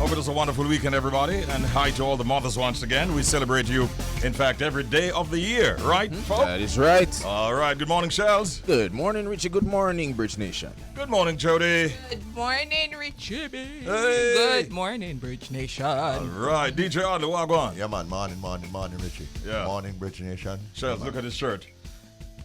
Hope it was a wonderful weekend, everybody. And hi to all the mothers once again. We celebrate you, in fact, every day of the year, right, folks? That is right. All right. Good morning, Shelz. Good morning, Richie. Good morning, Bridge Nation. Good morning, Jody. Good morning, Richie B. Hey. Good morning, Bridge Nation. All right. DJ Adler, wagwan. Yeah, man. Morning, Richie. Yeah. Morning, Bridge Nation. Shelz, look at his shirt.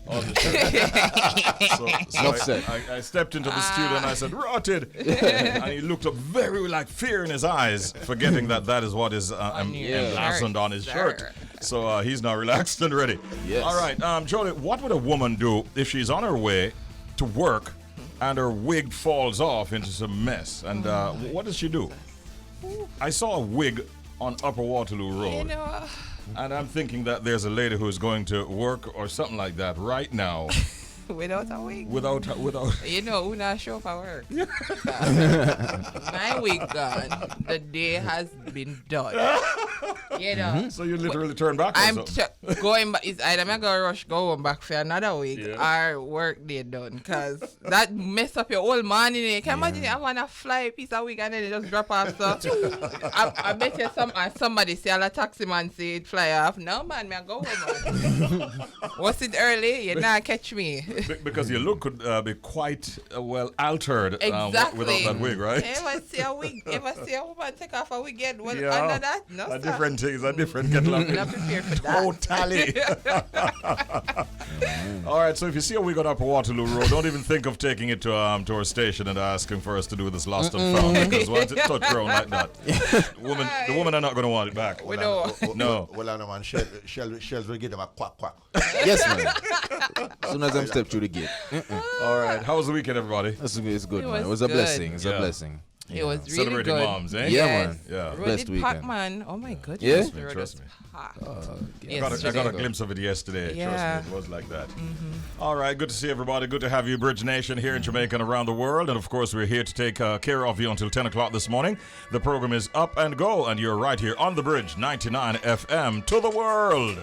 On the shirt. Enough said. I stepped into the studio and I said, "Rotted," and he looked up very like fear in his eyes, forgetting that is what is emblazoned on his shirt. So he's now relaxed and ready. Yes. All right, Jody, what would a woman do if she's on her way to work and her wig falls off into some mess? And what does she do? I saw a wig on Upper Waterloo Road. You know, And I'm thinking that there's a lady who's going to work or something like that right now without a wig. without. You know, who not show for work. My wig gone. The day has been done. You know. So you literally turn back. Or I'm something? going back. It's either I'm gonna rush go home back for another week or work day done. Cause that mess up your whole morning. You can imagine I wanna fly a piece of wig and then it just drop off stuff. I bet you somebody say a taxi man say it fly off. No man, me I go home. Man. Was it early? You not catch me. Because your look could be quite well altered Exactly. without that wig, right? Ever see a wig? Ever see a woman take off a wig yet? Well, Yeah. under that, no A sir. different thing is a different kettle of Not prepared for that. Totally. All right, so if you see a wig on Upper Waterloo Road, don't even think of taking it to our station and asking for us to do this lost and found, because once it touch ground like that, the woman are not going to want it back. We know. No. Well, I know, man. Shells will give them a quack. Yes, man. As soon as I'm step through the gate. All right, how was the weekend, everybody? It's good, It man. It was was a good. blessing. It's Yeah. a blessing. It was really Celebrating good. moms, eh? Yeah, Yes. man. Yeah. Road Blessed did weekend. pack, man. Oh my goodness. Yeah? The road Trust was me. packed. I got a glimpse of it yesterday. Yeah. Trust me, it was like that. All right, good to see everybody. Good to have you, Bridge Nation, here in Jamaica and around the world. And of course, we're here to take care of you until 10 o'clock this morning. The program is Up and Go, and you're right here on the Bridge 99 FM to the world.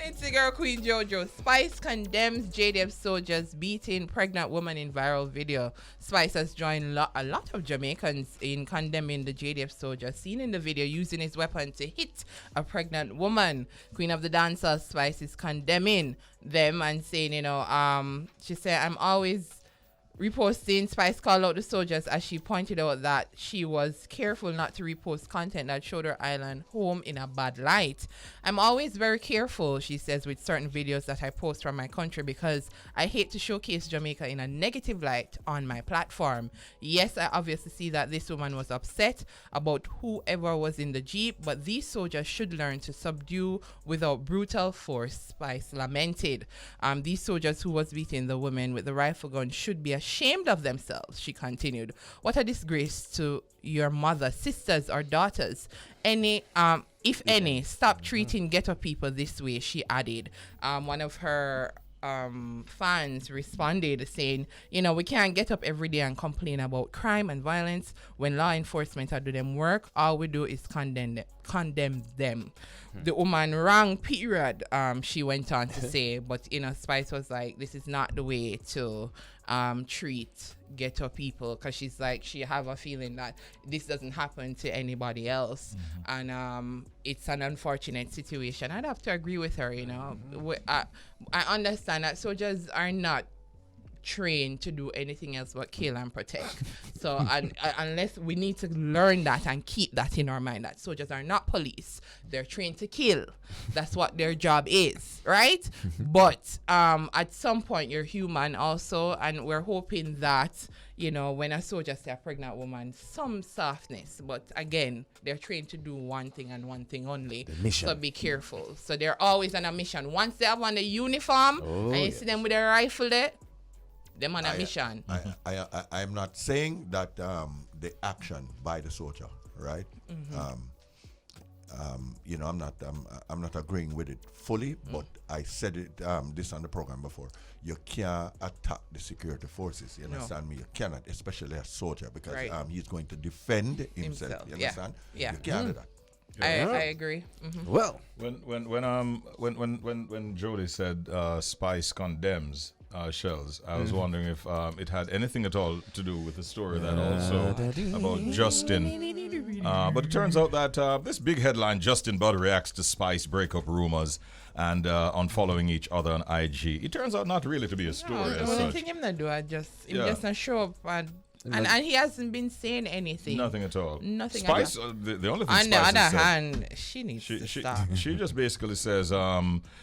It's the girl Queen Jojo. Spice condemns JDF soldiers beating pregnant woman in viral video. Spice has joined a lot of Jamaicans in condemning the JDF soldier seen in the video using his weapon to hit a pregnant woman. Queen of the Dancers, Spice, is condemning them and saying, she said, I'm always reposting. Spice called out the soldiers as she pointed out that she was careful not to repost content that showed her island home in a bad light. I'm always very careful, she says, with certain videos that I post from my country because I hate to showcase Jamaica in a negative light on my platform. Yes, I obviously see that this woman was upset about whoever was in the Jeep, but these soldiers should learn to subdue without brutal force, Spice lamented. These soldiers who was beating the woman with the rifle gun should be ashamed of themselves, she continued. What a disgrace to your mother, sisters, or daughters. If any, stop treating ghetto people this way, she added. One of her fans responded saying, we can't get up every day and complain about crime and violence when law enforcement are doing them work. All we do is condemn them. The woman wrong, period, she went on to say, but Spice was like, this is not the way to treat ghetto people, because she's like, she have a feeling that this doesn't happen to anybody else, and it's an unfortunate situation. I'd have to agree with her. I understand that soldiers are not trained to do anything else but kill and protect. So unless we need to learn that and keep that in our mind, that soldiers are not police. They're trained to kill. That's what their job is, right? But at some point you're human also, and we're hoping that when a soldier see a pregnant woman, some softness, but again, they're trained to do one thing and one thing only. The mission. So be careful. So they're always on a mission. Once they have on the uniform and you see them with their rifle there, them on a mission. I'm not saying that the action by the soldier, right? I'm not agreeing with it fully, but I said it this on the program before. You can't attack the security forces. You understand me? You cannot, especially a soldier, because he's going to defend himself. You understand? Yeah. You can't do that. I agree. Well, When Jody said Spice condemns, Shelz. I was wondering if it had anything at all to do with the story that also about Justin. But it turns out that this big headline, Justin Bud reacts to Spice breakup rumors and on following each other on IG. It turns out not really to be a story as The such. thing him not do, him just not show up and he hasn't been saying anything. Nothing at all. Nothing Spice, at all. the only thing On the Spice other has said, hand, she needs to stop. she just basically says,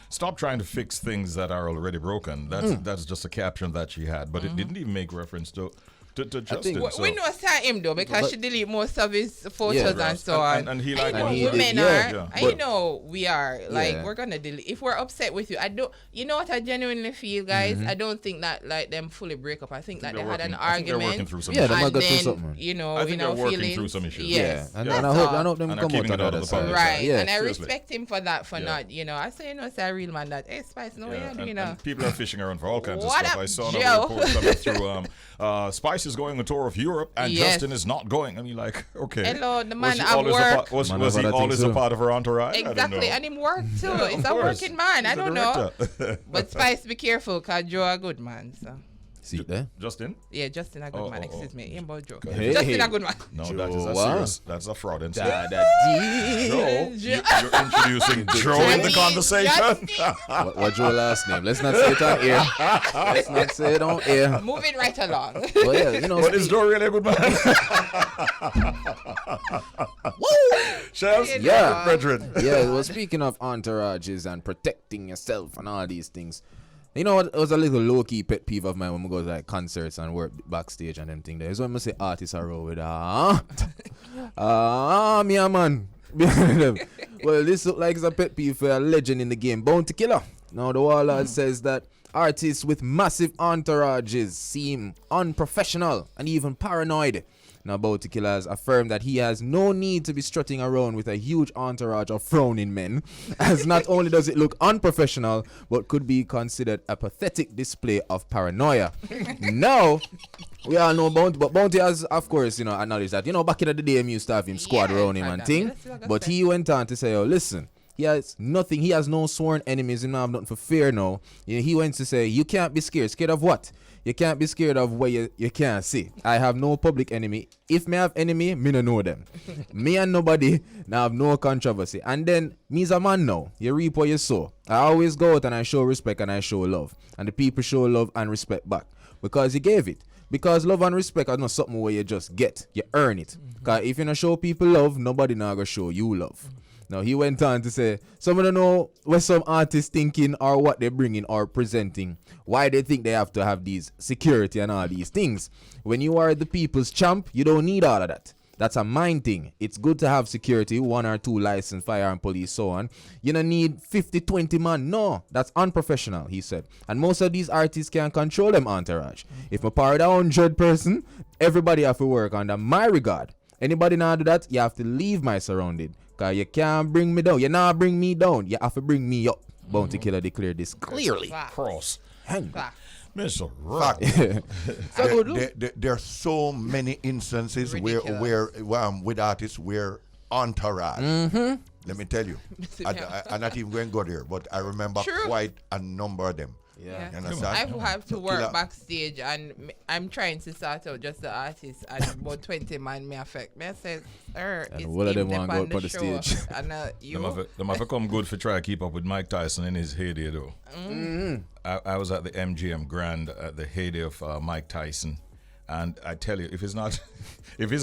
stop trying to fix things that are already broken. That's just a caption that she had, but it didn't even make reference to Justin. We know it's him though because she delete most of his photos and so on. And he I like know he women did, are. I know we are. Like Yeah. we're gonna delete. If we're upset with you, I don't. You know what I genuinely feel, guys. I don't think that like them fully break up. I think that they had an I think they're working argument. through some Yeah, issues. they might And go through then something. you know, I think they're working feelings. through some issues. Yes. And Yeah. I hope them And come they're out keeping on it the out other of the side. public. Right, Yeah. and I seriously. respect him for that. For Yeah. not, I say, it's a real man. That, hey, Spice, no, Yeah, you and know. people are fishing around for all kinds What of stuff. up, I saw Joe? another report coming through. Spice is going on a tour of Europe, and Yes. Justin is not going. I mean, like, okay. Hello, the man Was he at always work. was Man he have other always things a too. part of her entourage? I don't Exactly, know. and him work too. Yeah, It's of a course. working man. I He's a don't know. director. But Spice, be careful, because Joe a good man. So. See there? Justin? Yeah, Justin a good Oh, man. oh, Excuse me. Him about Joe. Hey. Justin a good man. No, Joe, that is a what? serious. That's a fraud. And Da, da, Joe, dee. you're introducing Joe in the conversation. What's your last name? Let's not say it on air. Let's not say it on air. Moving right along. Well, yeah, you know. But is Joe really a good man? Shells? Yeah. Brethren. Yeah, well, speaking of entourages and protecting yourself and all these things, you know what? It was a little low-key pet peeve of mine when we go to like concerts and work backstage and them thing. There is when I say artists are roll with me a man. Behind them. Well, this look like it's a pet peeve for a legend in the game, Bounty Killer. Now the warlord says that artists with massive entourages seem unprofessional and even paranoid. Now, Bounty Killer has affirmed that he has no need to be strutting around with a huge entourage of frowning men, as not only does it look unprofessional, but could be considered a pathetic display of paranoia. Now, we all know Bounty, but Bounty has, of course, acknowledged that, back in the day, he used to have him squad Yeah, around him I and got thing, it. That's what I but said. he went on to say, listen, he has nothing, he has no sworn enemies, he don't have nothing for fear now. He went to say, you can't be scared. Scared of what? You can't be scared of what you can't see. I have no public enemy. If me have enemy, me no know them. Me and nobody now have no controversy. And then, me's a man now. You reap what you sow. I always go out and I show respect and I show love. And the people show love and respect back. Because he gave it. Because love and respect are not something where you just get. You earn it. Because if you don't show people love, nobody not gonna show you love. Now, he went on to say, some of them know what some artists thinking or what they're bringing or presenting. Why they think they have to have these security and all these things. When you are the people's champ, you don't need all of that. That's a mind thing. It's good to have security, 1 or 2 licensed firearm police, so on. You don't need 50, 20 man. No, that's unprofessional, he said. And most of these artists can't control them entourage. If I'm part of 100 person, everybody have to work under my regard. Anybody now do that, you have to leave my surrounding. Because you can't bring me down. You not bring me down. You have to bring me up. Bounty Killer declared this clearly. Cross. Hang. Mr. Fact. There are so many instances where with artists where entourage. Let me tell you, I'm not even going to go there, but I remember quite a number of them. Yeah. You understand? I have to work backstage and I'm trying to sort out just the artists and about 20 man may affect me. I said, sir, And it's all of them him want up to on go up on the show. stage. And Them have to come good for try to keep up with Mike Tyson in his heyday, though. I was at the MGM Grand at the heyday of Mike Tyson. And I tell you, if his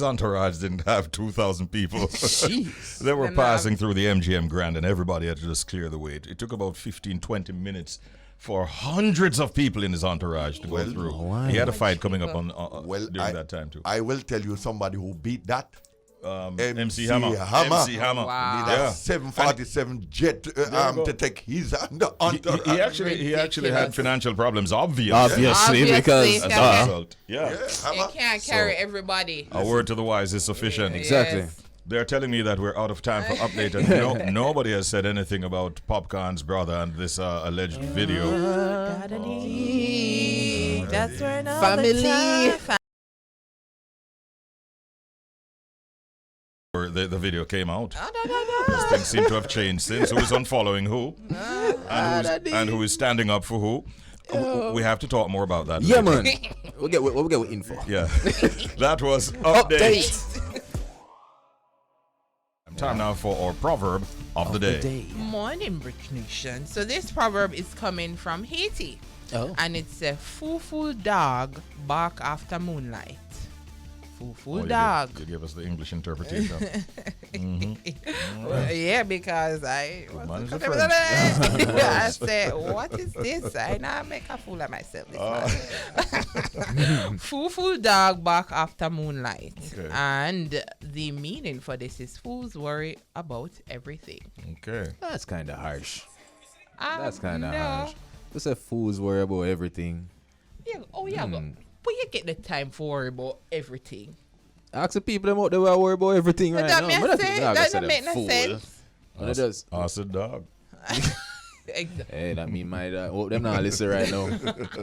entourage didn't have 2,000 people, they were passing through the MGM Grand and everybody had to just clear the way. It took about 15, 20 minutes for hundreds of people in his entourage to go through. He had a fight coming up on during that time too. I will tell you somebody who beat that. MC Hammer. MC Hammer. Wow. Need a 747 jet to take his entourage. He actually had financial problems, obviously. Obviously, because As a result. Yeah. you can't carry everybody. A word to the wise is sufficient. Exactly. Yes. They're telling me that we're out of time for update, and nobody has said anything about Popcorn's brother and this alleged video. That's where Family. The video came out. Things seem to have changed since. Who is unfollowing who, and who is standing up for who. We have to talk more about that. Yeah, later. man. we'll get with info. Yeah. That was update. Time now for our proverb of the day. Morning, Bridge Nation. So this proverb is coming from Haiti. Oh. And it's a foo-foo dog bark after moonlight. Foo-foo Oh, dog. You gave us the English interpretation. Well, yeah, because I Man is a I said, what is this? I now make a fool of myself this morning. Foo-foo dog bark after moonlight. Okay. And the meaning for this is fools worry about everything. Okay. That's kind of harsh. That's No. kind of harsh. Just say fools worry about everything. Yeah, but you get the time for worry about everything. Ask the people them out there who worry about everything right That now. doesn't make no sense. It does. Acid dog. Exactly. Hey, that mean my dog. Hope them not listen right now.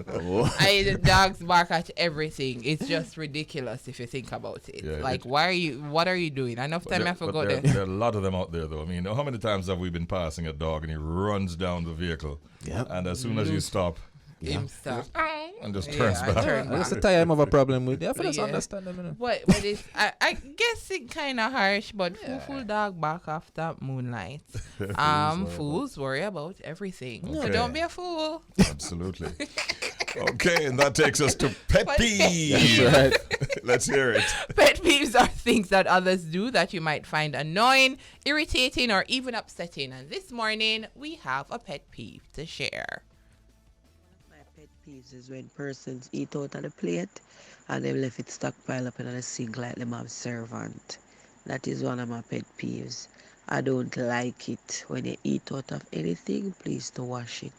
Oh. The dogs bark at everything. It's just ridiculous if you think about it. Yeah, like, what are you doing? Enough time I forgot there, that. there are a lot of them out there, though. I mean, how many times have we been passing a dog and he runs down the vehicle? Yep. And as soon as you stop, Him stop. and just turns back. That's the time I have a problem with. Yeah, I just Yeah. understand them. You know. But it's, I guess it kind of harsh, but foo dog bark after moonlight. Fools worry about everything. So Okay. don't be a fool. Absolutely. Okay, and that takes us to pet Pet peeve. Right. Let's hear it. Pet peeves are things that others do that you might find annoying, irritating, or even upsetting. And this morning, we have a pet peeve to share. My pet peeves is when persons eat out of the plate and they left it stockpile up in the sink like them have servant. That is one of my pet peeves. I don't like it. When you eat out of anything, please to wash it.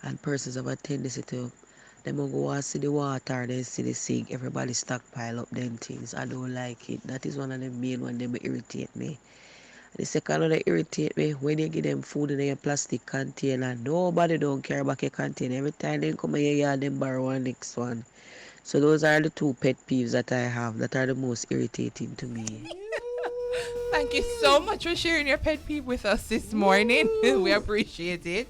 And persons have a tendency to, them will go and see the water, they see the sink, everybody stockpile up them things. I don't like it. That is one of the main ones that irritate me. The second one that irritate me, when you give them food in a plastic container, nobody don't care about your container. Every time they come in your yard, they borrow one next one. So those are the two pet peeves that I have that are the most irritating to me. Thank you so much for sharing your pet peeve with us this morning. We appreciate it.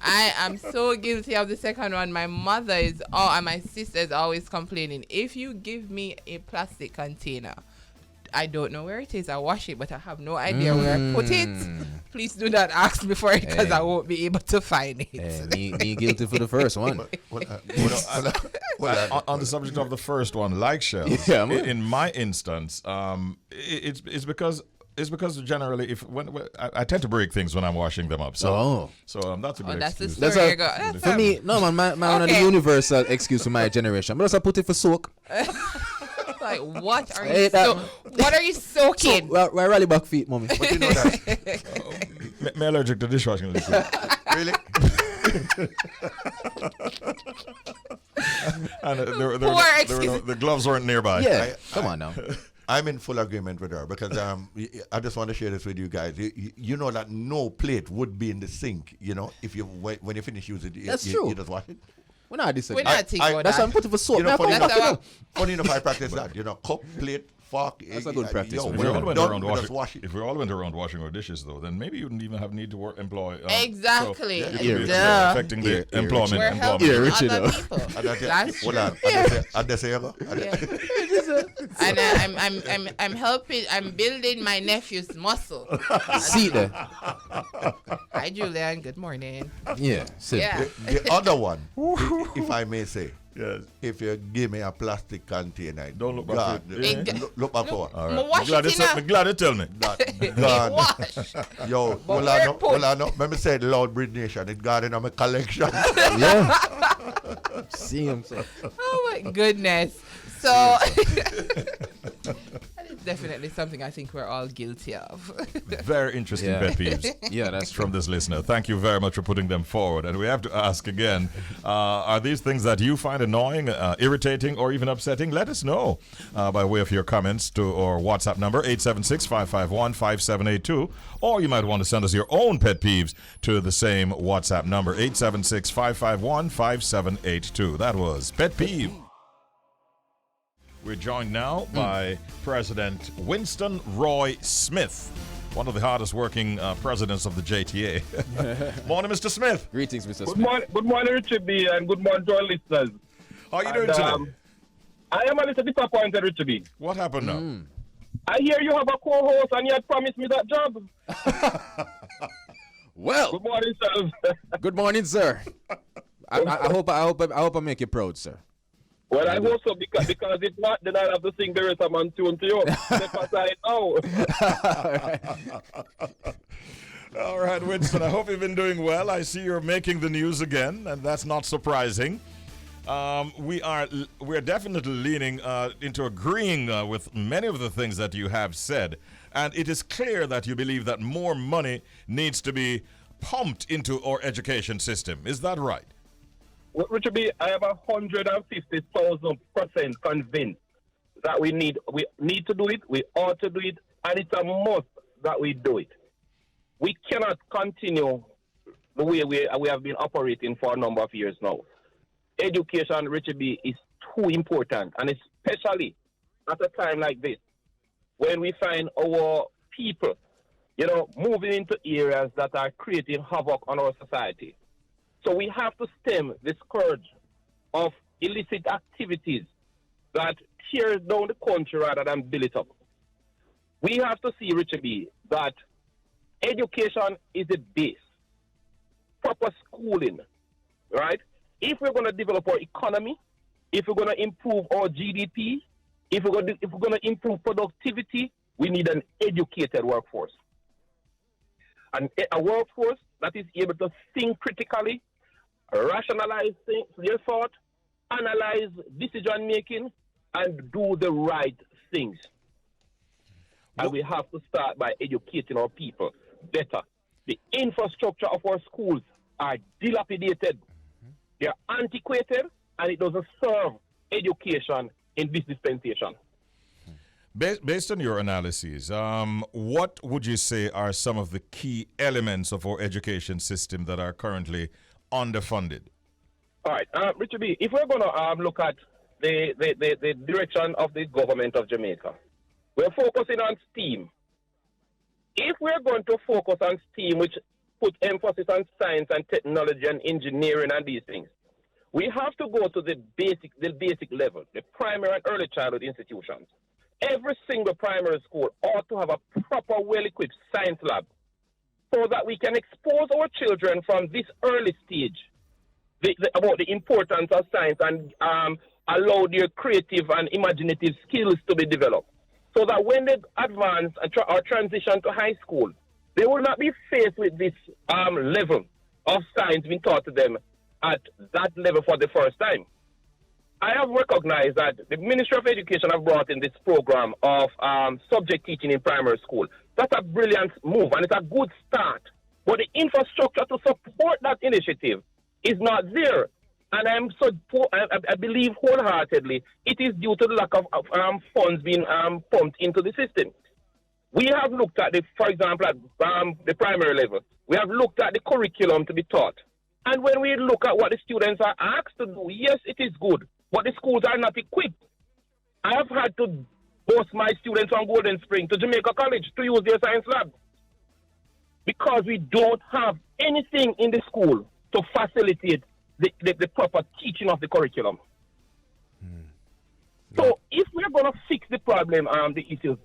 I am so guilty of the second one. My mother and my sister is always complaining. If you give me a plastic container, I don't know where it is. I wash it, but I have no idea where I put it. Please do not ask me for it because I won't be able to find it. Hey, me guilty for the first one. On the subject of the first one, like Shelz, Yeah, man. in my instance, it's because generally when I tend to break things when I'm washing them up. So that's a good That's the excuse. story. You got. That's For me, no man, my one of the Okay. universal excuse for my generation. But also put it for soak. like, what are Hey, you? that- What are you soaking? Well, rally back feet, mommy. But you know that. Me allergic to dishwashing liquid. Really? And Poor the gloves weren't nearby. Yeah, come on now. I'm in full agreement with her because I just want to share this with you guys. You know that no plate would be in the sink. You know, if you when you finish using it, That's you true. just wash it. We're not disagree. We're not thinking about That's why I'm that. putting for soak. You know, Now, funny come back, That's you know. Funny enough, I practice that. You know, cup, plate, fork. That's a good practice, Yo, for If when we all sure. you're went done, around you washing, just wash it. if we all went around washing our dishes, though, then maybe you wouldn't even have need to employ. Exactly. So, Yeah. it's Duh. affecting Yeah, the employment. We're helping Yeah, Richie, other though. people. That's Hold true. on. And they say, And I'm helping. I'm building my nephew's muscle. See there. Hi, Julian. Good morning. Yeah, see. Yeah. the other one, if I may say, Yes. if you give me a plastic container, Don't look back God, for it. Yeah. look back for All I'm right. wash glad, it I'm glad you tell me. in God. wash. Yo, But well, I where know, put? well, I know. Let me say it loud, Bridge Nation. It got in my collection. Yeah. See him, sir. Oh my goodness. So that is definitely something I think we're all guilty of. Very interesting Yeah. pet peeves. Yeah, that's From this listener. Thank you very much for putting them forward. And we have to ask again, are these things that you find annoying, irritating, or even upsetting? Let us know by way of your comments to our WhatsApp number, 876-551-5782. Or you might want to send us your own pet peeves to the same WhatsApp number, 876-551-5782. That was Pet Peeve. We're joined now by President Winston Roy Smith. one of the hardest working presidents of the JTA. Morning, Mr. Smith. Greetings, Mr. Good Smith. morning, Richie B, and good morning to our listeners. How are you doing today? I am a little disappointed, Richie B. What happened now? I hear you have a co-host and you had promised me that job. Well, Good morning, sir. good morning, sir. I hope I make you proud, sir. Well, I hope so, because if not, then I'll have to sing the rest of my tune to you. Step aside now. All right, Winston, I hope you've been doing well. I see you're making the news again, and that's not surprising. We're definitely leaning into agreeing with many of the things that you have said. And it is clear that you believe that more money needs to be pumped into our education system. Is that right? Well, Richard B, I am 150,000% convinced that we need to do it, we ought to do it, and it's a must that we do it. We cannot continue the way we have been operating for a number of years now. Education, Richard B, is too important, and especially at a time like this, when we find our people, moving into areas that are creating havoc on our society. So we have to stem the scourge of illicit activities that tears down the country rather than build it up. We have to see, Richard B, that education is the base. Proper schooling, right? If we're going to develop our economy, if we're going to improve our GDP, if we're going to improve productivity, we need an educated workforce. And a workforce that is able to think critically, rationalize their thought, analyze decision making, and do the right things. And we have to start by educating our people better. The infrastructure of our schools are dilapidated. They are antiquated, and it doesn't serve education in this dispensation. Based on your analyses, what would you say are some of the key elements of our education system that are currently underfunded? All right, Richard B, if we're going to look at the direction of the government of Jamaica, we're focusing on STEAM. If we're going to focus on STEAM, which put emphasis on science and technology and engineering and these things, we have to go to the basic level, the primary and early childhood institutions. Every single primary school ought to have a proper, well-equipped science lab so that we can expose our children from this early stage about the importance of science and allow their creative and imaginative skills to be developed. So that when they advance or transition to high school, they will not be faced with this level of science being taught to them at that level for the first time. I have recognized that the Ministry of Education have brought in this program of subject teaching in primary school. That's a brilliant move, and it's a good start. But the infrastructure to support that initiative is not there. And I believe wholeheartedly it is due to the lack of funds being pumped into the system. We have looked at, for example, at the primary level. We have looked at the curriculum to be taught. And when we look at what the students are asked to do, yes, it is good, but the schools are not equipped. I have had to bus my students from Golden Spring to Jamaica College to use their science lab because we don't have anything in the school to facilitate the proper teaching of the curriculum. So if we're going to fix the problem, the issues,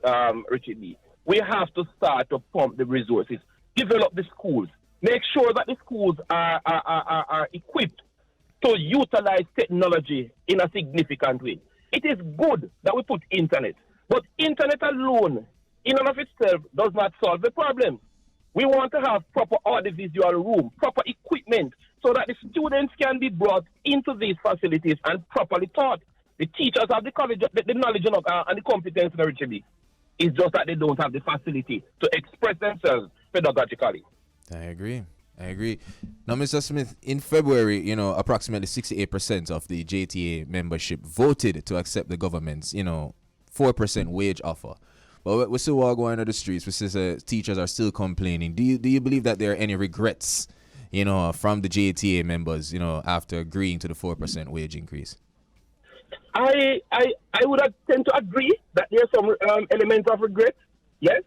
Richard B, we have to start to pump the resources, develop the schools, make sure that the schools are equipped to utilize technology in a significant way. It is good that we put internet, but internet alone, in and of itself, does not solve the problem. We want to have proper audiovisual room, proper equipment, so that the students can be brought into these facilities and properly taught. The teachers have the knowledge and the competence originally. It's just that they don't have the facility to express themselves pedagogically. I agree. Now, Mr. Smith, in February, approximately 68% of the JTA membership voted to accept the government's, 4% wage offer. But we still all going to the streets. We see teachers are still complaining. Do you believe that there are any regrets, from the JTA members, after agreeing to the 4% wage increase? I would tend to agree that there are some elements of regret, yes.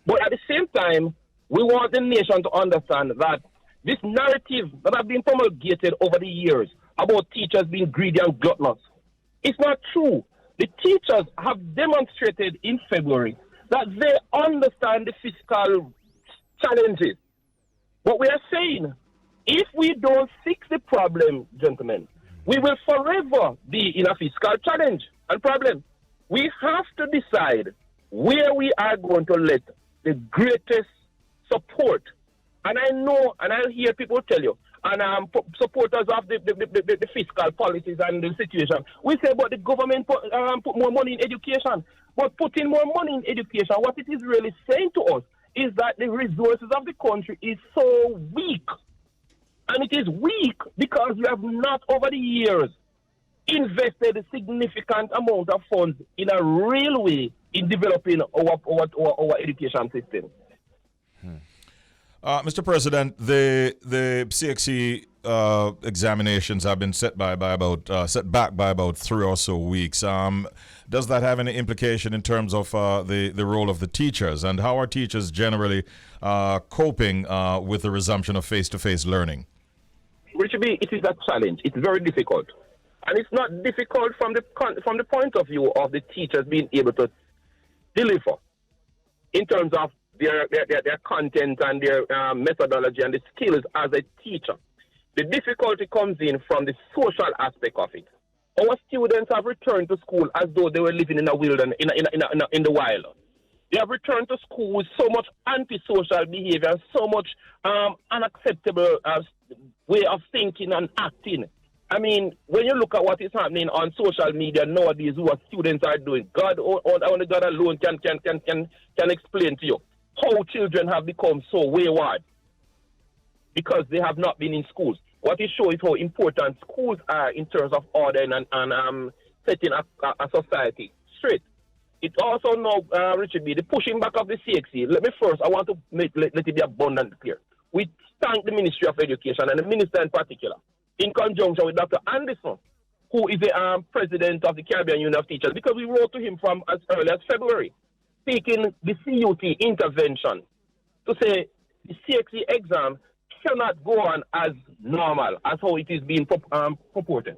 But at the same time, we want the nation to understand that this narrative that has been promulgated over the years about teachers being greedy and gluttonous, it's not true. The teachers have demonstrated in February that they understand the fiscal challenges. But we are saying, if we don't fix the problem, gentlemen, we will forever be in a fiscal challenge and problem. We have to decide where we are going to let the greatest support. And I know, and I hear people tell you, and supporters of the fiscal policies and the situation, we say, but the government put more money in education. But putting more money in education, what it is really saying to us is that the resources of the country is so weak. And it is weak because we have not, over the years, invested a significant amount of funds in a real way in developing our education system. Mr. President, the CXC examinations have been set back by about 3 or so weeks. Does that have any implication in terms of the role of the teachers, and how are teachers generally coping with the resumption of face-to-face learning? Richie B, it is a challenge. It's very difficult, and it's not difficult from the point of view of the teachers being able to deliver in terms of their content and their methodology and the skills as a teacher. The difficulty comes in from the social aspect of it. Our students have returned to school as though they were living in a wilderness, in the wild. They have returned to school with so much antisocial behavior, so much unacceptable way of thinking and acting. I mean, when you look at what is happening on social media nowadays, what students are doing, only God alone can explain to you how children have become so wayward because they have not been in schools. What it shows is how important schools are in terms of order and setting a society straight. It also now, Richie B, the pushing back of the CXC. I want to let it be abundantly clear. We thank the Ministry of Education and the Minister in particular, in conjunction with Dr. Anderson, who is the president of the Caribbean Union of Teachers, because we wrote to him from as early as February, seeking the CUT intervention to say the CXC exam cannot go on as normal, as how it is being purported.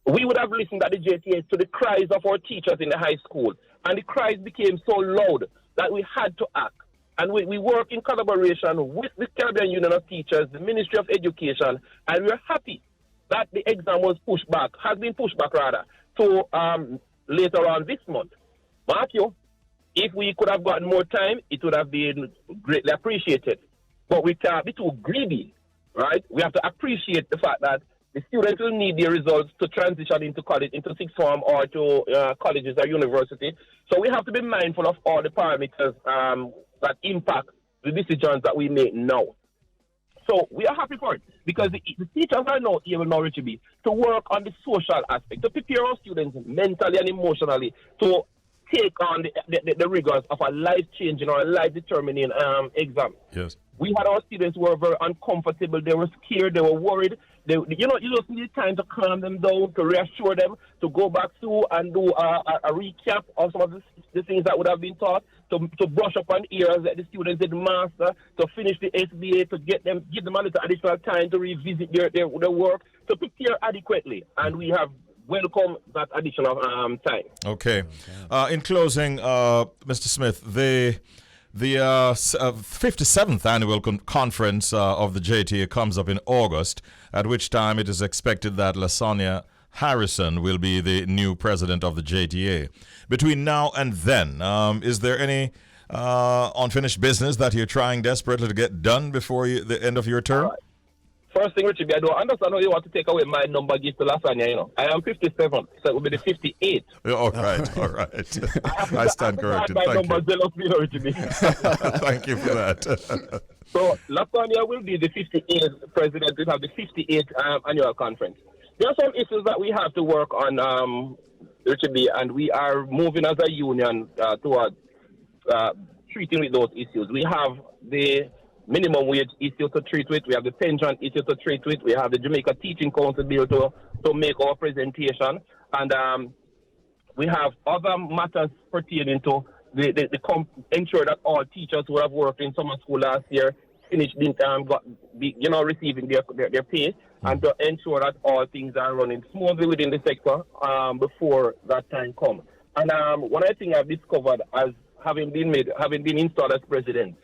We would have listened at the JTA to the cries of our teachers in the high school, and the cries became so loud that we had to act. And we work in collaboration with the Caribbean Union of Teachers, the Ministry of Education, and we're happy that the exam has been pushed back to later on this month. Mark you, if we could have gotten more time, it would have been greatly appreciated. But we can't be too greedy, right? We have to appreciate the fact that the students will need their results to transition into college, into sixth form or to colleges or university. So we have to be mindful of all the parameters that impact the decisions that we make now. So we are happy for it because the teachers are now able, now, Richie B, to work on the social aspect, to prepare our students mentally and emotionally to take on the rigors of a life-changing or a life-determining exam. Yes. We had our students who were very uncomfortable. They were scared. They were worried. You just need time to calm them down, to reassure them, to go back through and do a recap of some of the things that would have been taught, to brush up on areas that the students didn't master, to finish the SBA, to give them a little additional time to revisit their work, to prepare adequately. And we have welcomed that additional time. Okay. In closing, Mr. Smith, the 57th annual conference of the JTA comes up in August, at which time it is expected that Lasagna Harrison will be the new president of the JTA. Between now and then, is there any unfinished business that you're trying desperately to get done before the end of your term? First thing, Richie, I don't understand how you want to take away my number, give to Lasagna. I am 57, so it will be the 58. All right. I stand corrected. Thank you. Thank you for that. So Lasagna will be the 58th president. We have the 58th annual conference. There are some issues that we have to work on, Richie B, and we are moving as a union towards treating with those issues. We have the minimum wage issue to treat with. We have the pension issue to treat with. We have the Jamaica Teaching Council bill to make our presentation. And we have other matters pertaining to ensure that all teachers who have worked in summer school last year finished in time, receiving their pay, and to ensure that all things are running smoothly within the sector before that time comes. And one of the things I've discovered as having been installed as president,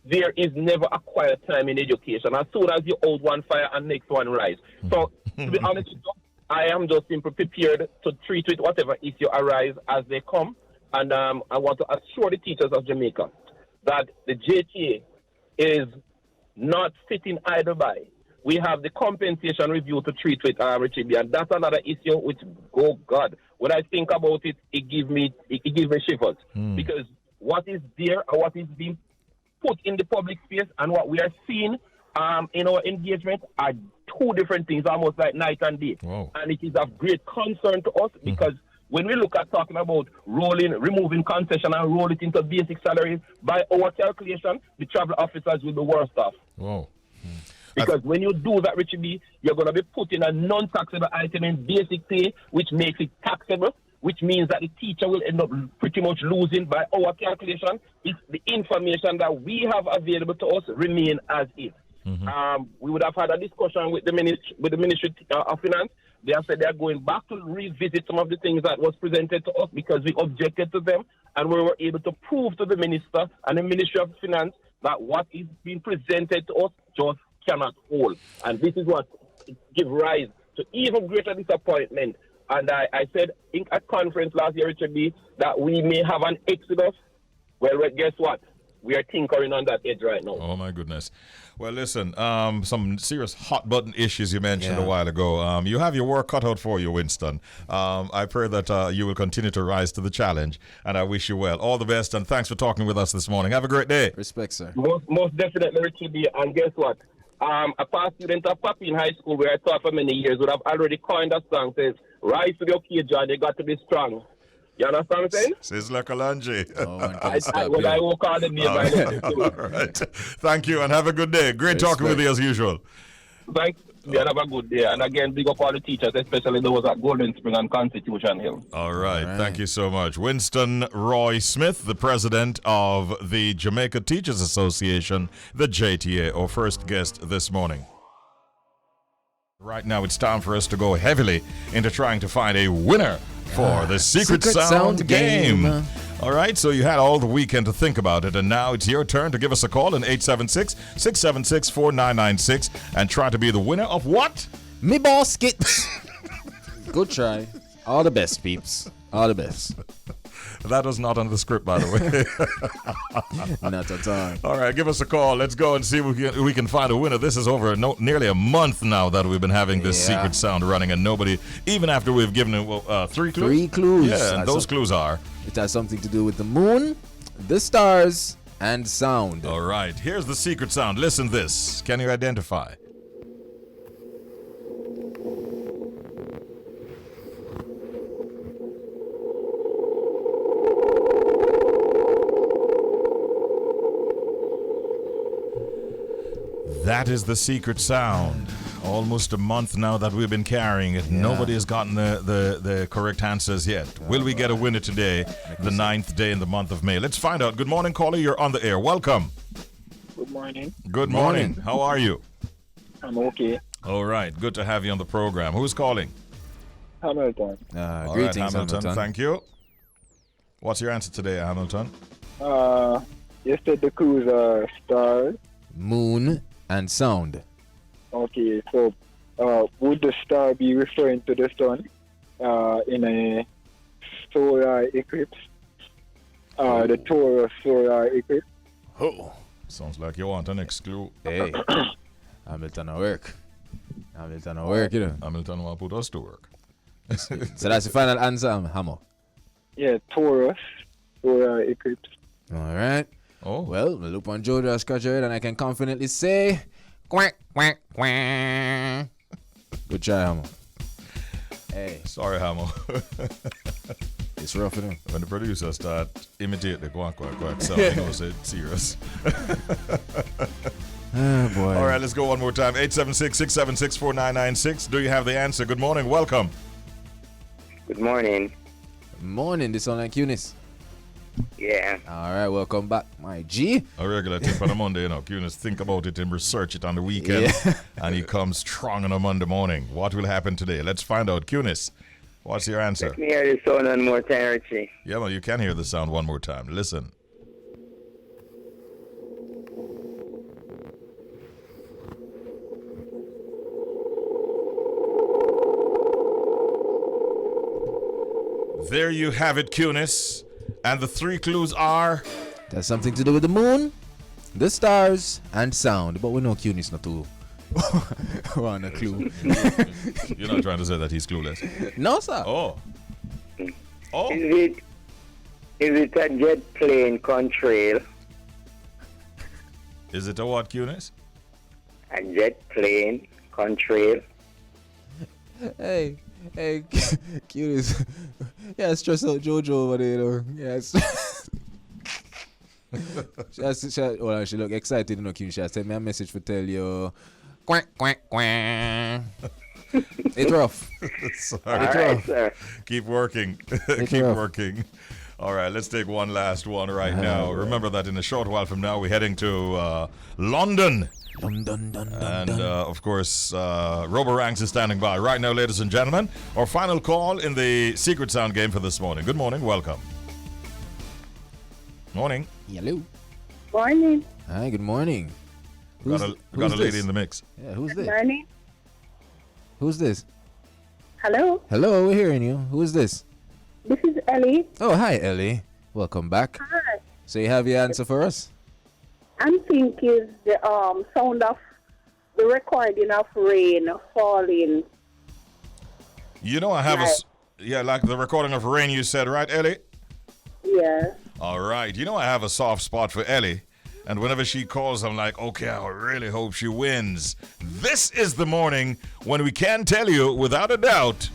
there is never a quiet time in education. As soon as you hold one fire and next one rise. So, to be honest, I am just simply prepared to treat with whatever issue arise as they come. And I want to assure the teachers of Jamaica that the JTA is not sitting idle by. We have the compensation review to treat with Richie B, and that's another issue which, oh God, when I think about it, it gives me shivers. Because what is there or what is being put in the public space and what we are seeing in our engagement are two different things, almost like night and day. Whoa. And it is of great concern to us because when we look at talking about removing concession and roll it into basic salaries, by our calculation, the travel officers will be worse off. Whoa. Because when you do that, Richie B, you're going to be putting a non-taxable item in basic pay, which makes it taxable, which means that the teacher will end up pretty much losing. By our calculation, if the information that we have available to us remain as is. We would have had a discussion with the Ministry of Finance. They have said they are going back to revisit some of the things that was presented to us because we objected to them, and we were able to prove to the Minister and the Ministry of Finance that what is being presented to us just cannot hold. And this is what gives rise to even greater disappointment. And I said in a conference last year, Richard B, that we may have an exodus. Well, guess what? We are tinkering on that edge right now. Oh, my goodness. Well, listen, some serious hot-button issues you mentioned a while ago. You have your work cut out for you, Winston. I pray that you will continue to rise to the challenge, and I wish you well. All the best, and thanks for talking with us this morning. Have a great day. Respect, sir. Most definitely, Richie B. And guess what? A past student of Papi in high school, where I taught for many years, would have already coined a song says, "Rise to the occasion, you got to be strong." You understand what I'm saying? Sizzla Kalanji. I walk on the name. All right. Thank you, and have a good day. Great talking with you as usual. Thanks. Yeah, have a good day. And again, big up all the teachers, especially those at Golden Spring and Constitution Hill. All right. Thank you so much. Winston Roy Smith, the president of the Jamaica Teachers Association, the JTA, our first guest this morning. Right now, it's time for us to go heavily into trying to find a winner for the Secret Sound game. All right, so you had all the weekend to think about it, and now it's your turn to give us a call in 876-676-4996 and try to be the winner of what? Me baskets. Good try. All the best, peeps. All the best. That was not on the script, by the way. Not at all. All right, give us a call. Let's go and see if we can find a winner. This is over nearly a month now that we've been having this Secret Sound running, and nobody, even after we've given it 3 clues. 3 clues. Yeah, and those clues are. It has something to do with the moon, the stars, and sound. All right, here's the Secret Sound. Listen this. Can you identify? That is the Secret Sound. Almost a month now that we've been carrying it. Yeah. Nobody has gotten the correct answers yet. Will we get a winner today, the 9th day in the month of May? Let's find out. Good morning, caller. You're on the air. Welcome. Good morning. Good morning. How are you? I'm okay. All right. Good to have you on the program. Who's calling? Hamilton. All right, Hamilton. Thank you. What's your answer today, Hamilton? You said the clues are stars, moon, and sound. Okay, so would the star be referring to the sun in a solar eclipse? The Taurus solar eclipse? Oh, sounds like you want an exclude. Hey, Hamilton at work. Hamilton at work, you know. Hamilton want to put us to work. So that's the final answer, Hamo? Yeah, Taurus solar eclipse. All right. Oh. Well, we'll look on Jojo Scratcher and I can confidently say, quack, quack, quack. Good try, Hamo. Hey. Sorry, Hamo. It's rough, you know. When the producer start imitate the quack, quack, quack sound, he knows it's serious. Oh, boy. All right, let's go one more time. 876-676-4996. Do you have the answer? Good morning. Welcome. Good morning. Morning. This sound like Eunice. Yeah. All right, welcome back, my G. A regular tip on a Monday, you know. Cunis think about it and research it on the weekend. And he comes strong on a Monday morning. What will happen today? Let's find out. Cunis, what's your answer? Let me hear the sound one more time, Richie. Yeah, well, you can hear the sound one more time. Listen. There you have it, Cunis. And the 3 clues are... That's something to do with the moon, the stars, and sound. But we know Cunis not too. On a clue. You're not trying to say that he's clueless. No, sir. Oh. Oh. Is it a jet plane contrail? Is it a what, Cunis? A jet plane contrail? Hey, Cunis. Yeah, stress out Jojo over there, you know. Yes. She look excited, you know, Cunis. She sent me a message to tell you. Quack, quack, quack. It's rough. Sorry. All right, sir. Keep working. Keep working. All right, let's take one last one right now. Remember that in a short while from now, we're heading to London. And, of course, Roboranks is standing by. Right now, ladies and gentlemen, our final call in the Secret Sound game for this morning. Good morning. Welcome. Morning. Hello. Morning. Hi, good morning. Got a lady in the mix. Yeah, who's this? Morning. Who's this? Hello. Hello, we're hearing you. Who is this? This is Ellie. Oh, hi, Ellie. Welcome back. Hi. So you have your answer for us? I'm thinking the sound of the recording of rain falling. You know, I have like the recording of rain you said, right, Ellie? Yeah. All right. You know, I have a soft spot for Ellie. And whenever she calls, I'm like, okay, I really hope she wins. This is the morning when we can tell you without a doubt.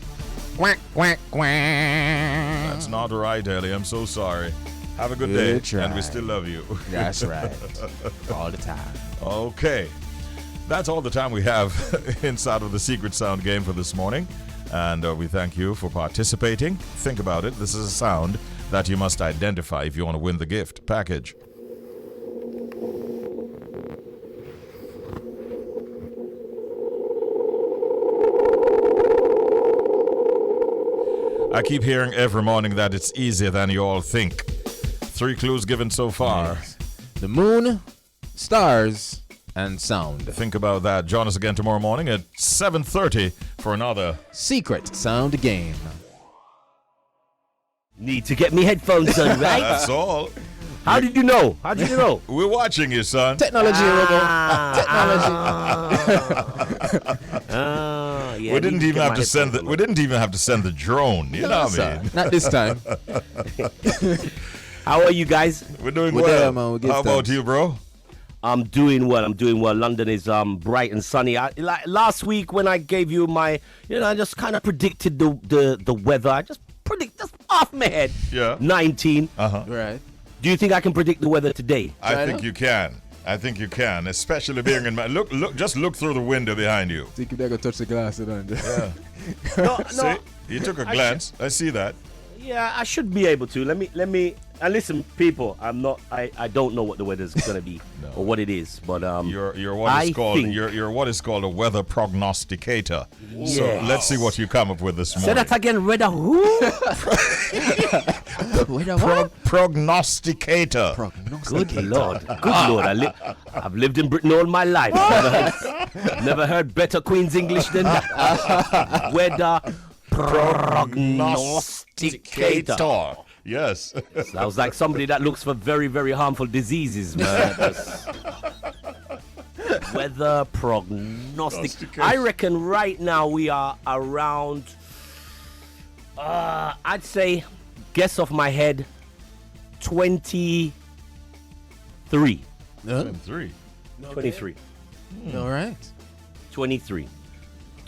Quack, quack, quack. That's not right, Ellie. I'm so sorry. Have a good day. Try. And we still love you. That's right. All the time. Okay. That's all the time we have inside of the Secret Sound game for this morning. And we thank you for participating. Think about it. This is a sound that you must identify if you want to win the gift package. I keep hearing every morning that it's easier than you all think. 3 clues given so far. Yes. The moon, stars, and sound. Think about that. Join us again tomorrow morning at 7:30 for another Secret Sound game. Need to get me headphones on, right? That's all. How did you know? How did you know? We're watching you, son. Technology, Robo. Yeah, We didn't even have to send the. We didn't even have to send the drone. You know what I mean? Not this time. How are you guys? We're doing We're well. there, man. We How give about thanks. you, bro? I'm doing well. London is bright and sunny. Like last week when I gave you my, I just kind of predicted the weather. I just off my head. Yeah. 19. Right. Do you think I can predict the weather today? I think you can. I think you can, especially being in my look. Just look through the window behind you. Think if they go touch the glass, Yeah. No, See, you took a glance. I see that. Yeah, I should be able to. Let me. And listen, people. I don't know what the weather's gonna be or what it is, but You're what is called you're what is called a weather prognosticator. Yes. So let's see what you come up with this Say morning. that again, weather who? Prognosticator. Good Lord. I've lived in Britain all my life. Never heard better Queen's English than that. Weather prognosticator. Yes. Sounds like somebody that looks for very, very harmful diseases, man. Weather prognostic. I reckon right now we are around, I'd say, guess off my head, 23. 3. 23. All right. 23.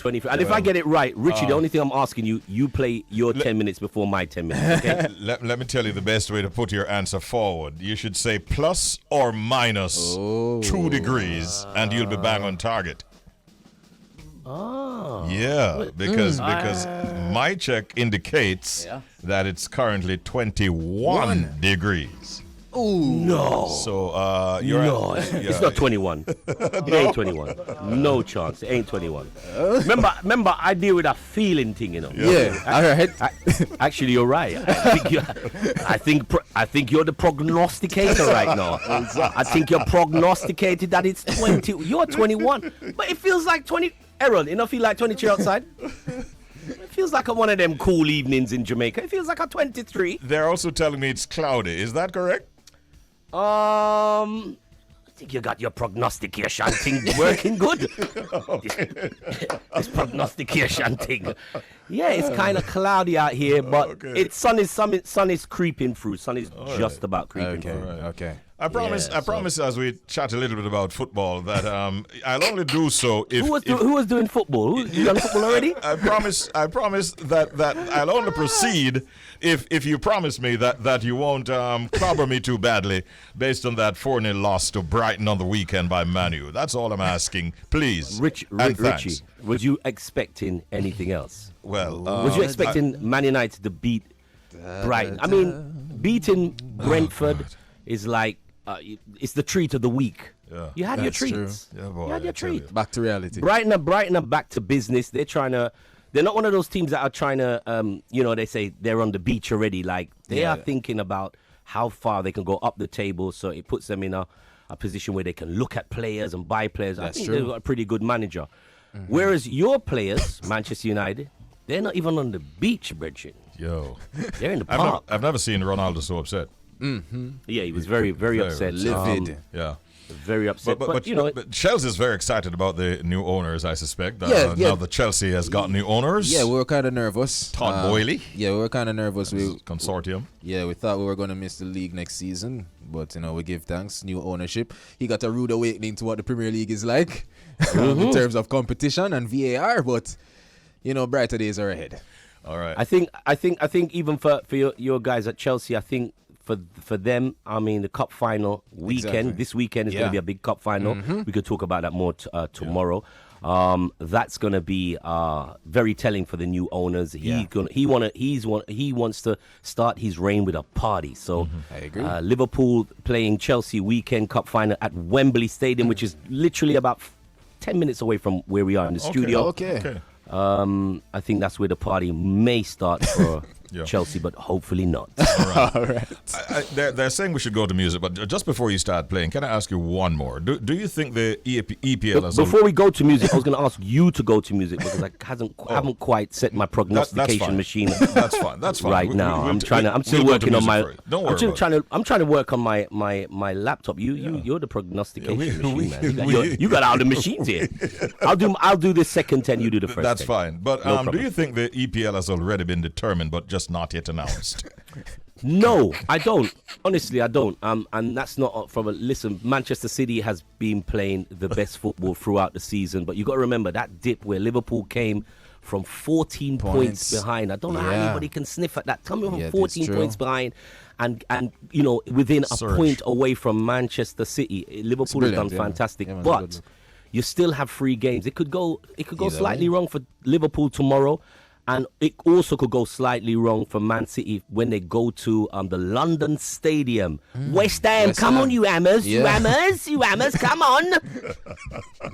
And if I get it right, Richie, the only thing I'm asking you, you play your 10 minutes before my 10 minutes, okay? Let me tell you the best way to put your answer forward. You should say plus or minus 2 degrees, and you'll be bang on target. Ah. Yeah, because my check indicates that it's currently 21 degrees. Oh no! So you're it's not 21. It ain't 21. No chance. It ain't 21. Remember, I deal with a feeling thing, you know. Actually, you're right. I think you're the prognosticator right now. I think you're prognosticated that it's 20. You're 21, but it feels like 20. Aaron, you know, feel like 22 outside. It feels like one of them cool evenings in Jamaica. It feels like a 23. They're also telling me it's cloudy. Is that correct? I think you got your prognostication thing working good. This prognostication thing. Yeah, it's kind of cloudy out here, but it's sun is creeping through. Sun is just about creeping through. Okay. I promise as we chat a little bit about football that I'll only do so if who was doing football? You done football already? I promise that I'll only proceed if you promise me that you won't clobber me too badly based on that 4-0 loss to Brighton on the weekend by Manu. That's all I'm asking, please. Richie, were you expecting anything else? Well, was you expecting Man United to beat Brighton? I mean, beating Brentford is like it's the treat of the week. Yeah, you had your treats. Yeah, boy, you had your treat. Back to reality. Brighton are back to business. They're not one of those teams that are trying to, they say they're on the beach already. Like, they are thinking about how far they can go up the table, so it puts them in a position where they can look at players and buy players. I think they've got a pretty good manager. Mm-hmm. Whereas your players, Manchester United, they're not even on the beach, Bridget. Yo. They're in the park. I've never seen Ronaldo so upset. Mm-hmm. Yeah, he was very, very upset. Livid. Yeah. Very upset. But Shelz is very excited about the new owners, I suspect. Now that Chelsea has got new owners. Yeah, we were kind of nervous. Todd Boehly. Yeah, we were kind of nervous. Consortium. Yeah, we thought we were going to miss the league next season. But, we give thanks. New ownership. He got a rude awakening to what the Premier League is like in terms of competition and VAR. But, brighter days are ahead. All right. I think even for your guys at Chelsea, I think for them, I mean, the cup final weekend, this weekend is going to be a big cup final. Mm-hmm. We could talk about that more tomorrow. That's going to be very telling for the new owners. He wants to start his reign with a party. So I agree. Liverpool playing Chelsea weekend cup final at Wembley Stadium, which is literally about 10 minutes away from where we are in the studio. Okay. I think that's where the party may start for Chelsea, but hopefully not. All right. They're saying we should go to music, but just before you start playing, can I ask you one more? Do you think the EPL before we go to music, I was going to ask you to go to music because I haven't quite set my prognostication machine. That's fine. Right now, I'm still working on my. Don't worry. I'm trying to work on my laptop. You're the prognostication machine, man. You got all the machines here. I'll do the second 10. You do the first. That's fine. But do you think the EPL has already been determined, but just not yet announced? No, I don't. Honestly, I don't. And that's not from a listen. Manchester City has been playing the best football throughout the season, but you got to remember that dip where Liverpool came from 14 points behind. I don't know how anybody can sniff at that. Coming from 14 points behind, and within a point away from Manchester City, Liverpool has done fantastic, but you still have 3 games. It could go slightly wrong for Liverpool tomorrow. And it also could go slightly wrong for Man City when they go to the London Stadium. West Ham, come on, you Hammers. You Hammers, come on.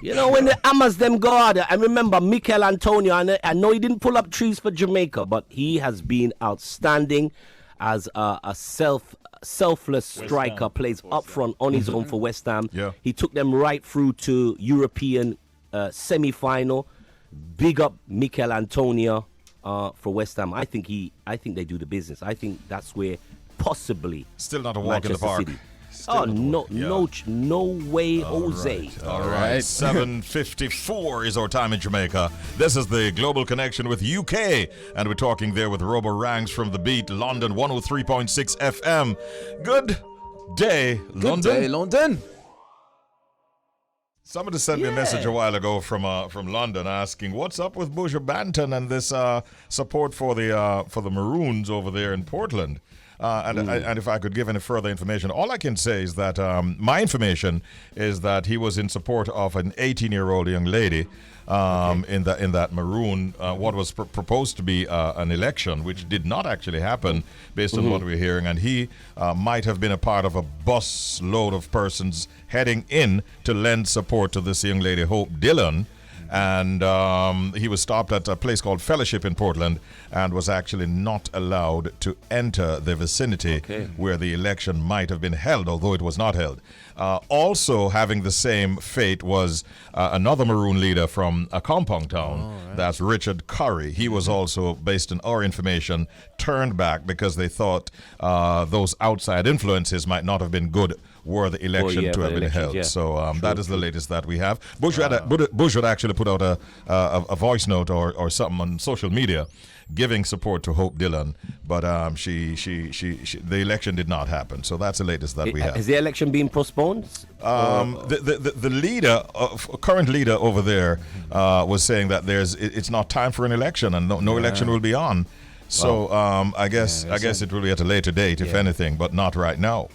When the Hammers them go out there, and remember, Mikel Antonio, I know he didn't pull up trees for Jamaica, but he has been outstanding as a selfless striker, plays up front on his own for West Ham. Yeah. He took them right through to European semi-final. Big up Mikel Antonio. For West Ham, I think they do the business. I think that's where possibly still not a walk in the park. City. No way, Jose. All right. 7:54 is our time in Jamaica. This is the Global Connection with UK, and we're talking there with Robo Ranks from the Beat, London 103.6 FM. Good day, London. Good day, London. Somebody sent me a message a while ago from London asking what's up with Buja Banton and this support for the Maroons over there in Portland. And if I could give any further information, all I can say is that my information is that he was in support of an 18-year-old young lady in that maroon, what was proposed to be an election, which did not actually happen based on what we're hearing. And he might have been a part of a bus load of persons heading in to lend support to this young lady, Hope Dillon. And he was stopped at a place called Fellowship in Portland and was actually not allowed to enter the vicinity where the election might have been held, although it was not held. Also having the same fate was another maroon leader from a compound town. That's Richard Curry. He was also, based on our information, turned back because they thought those outside influences might not have been good were the election to have been held. Yeah. So that is the latest that we have. Bush would actually put out a voice note or something on social media giving support to Hope Dillon, but the election did not happen. So that's the latest that we have. Has the election been postponed? The leader, current leader over there, was saying that it's not time for an election and no election will be on. So I guess it will be at a later date, if anything, but not right now.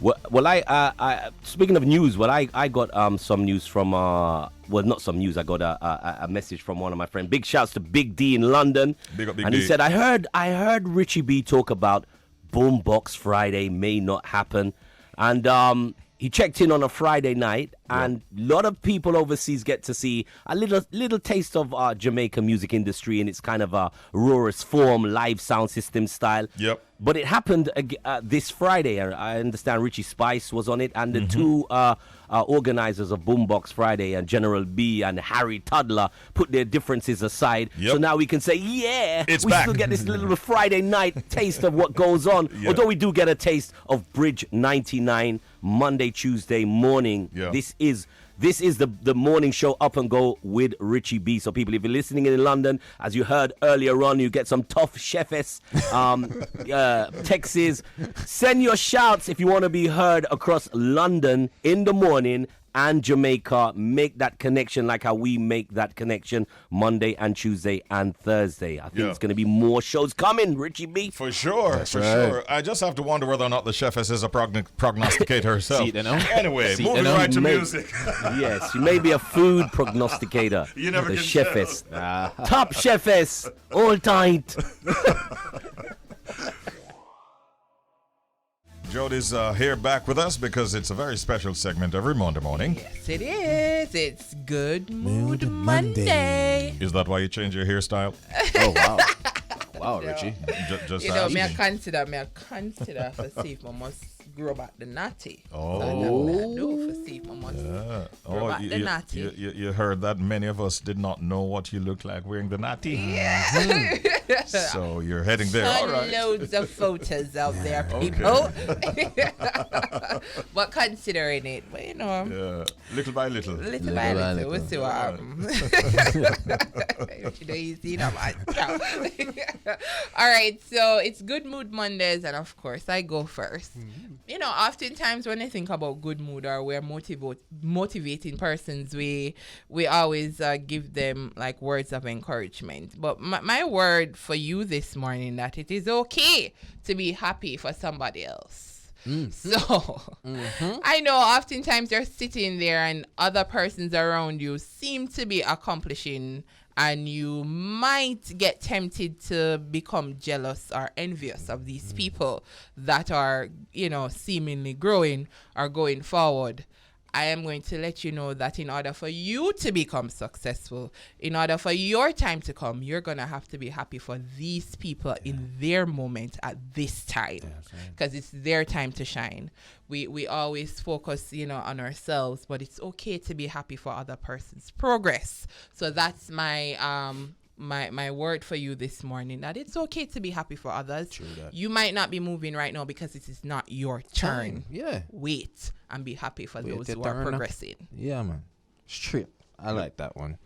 Well, I speaking of news, I got some news from not some news. I got a message from one of my friends. Big shouts to Big D in London, Big and he said, I heard Richie B talk about Boombox Friday may not happen, and he checked in on a Friday night, and a lot of people overseas get to see a little taste of Jamaican music industry in its kind of a rawest form, live sound system style. Yep. But it happened this Friday. I understand Richie Spice was on it, and the two organizers of Boombox Friday, and General B and Harry Toddler, put their differences aside. Yep. So now we can say, we back. still get this little Friday night taste of what goes on. Yeah. Although we do get a taste of Bridge 99 Monday, Tuesday morning. Yeah. This is the morning show Up and Go with Richie B. So people, if you're listening in London, as you heard earlier on, you get some tough chefs, Texas. Send your shouts if you want to be heard across London in the morning and Jamaica. Make that connection like how we make that connection Monday and Tuesday and Thursday. I think it's going to be more shows coming, Richie B. For sure, sure. I just have to wonder whether or not the chefess is a prognosticator herself. Anyway, moving right to music. Yes, she may be a food prognosticator. You never the can chefess. Top chefess. All tight. Jody's here back with us because it's a very special segment every Monday morning. Yes, it is. It's Good Mood Monday. Is that why you change your hairstyle? Oh, wow. Wow, Richie. Just you know, asking. me I consider for see if I must grow back the natty. Oh. So that's what I do for see if I must grow back the natty. You heard that many of us did not know what you look like wearing the natty. Yeah. So you're heading there. All right. Loads of photos out there, people. But considering it, well, you know. Little by little. Little by little. We'll see what happens. You know, easy, man. All right, so it's Good Mood Mondays, and of course, I go first. You know, oftentimes when I think about good mood or we're motivating persons, we always give them like words of encouragement. But my word for you this morning, that it is okay to be happy for somebody else. So I know oftentimes you're sitting there and other persons around you seem to be accomplishing, and you might get tempted to become jealous or envious of these people that are, you know, seemingly growing or going forward. I am going to let you know that in order for you to become successful, in order for your time to come, you're going to have to be happy for these people in their moment at this time, because it's their time to shine. We always focus, you know, on ourselves, but it's okay to be happy for other person's progress. So that's my my word for you this morning, that it's okay to be happy for others. You might not be moving right now because it is not your turn. Yeah. Wait and be happy for those who are progressing. Yeah, man. Straight. I like that one.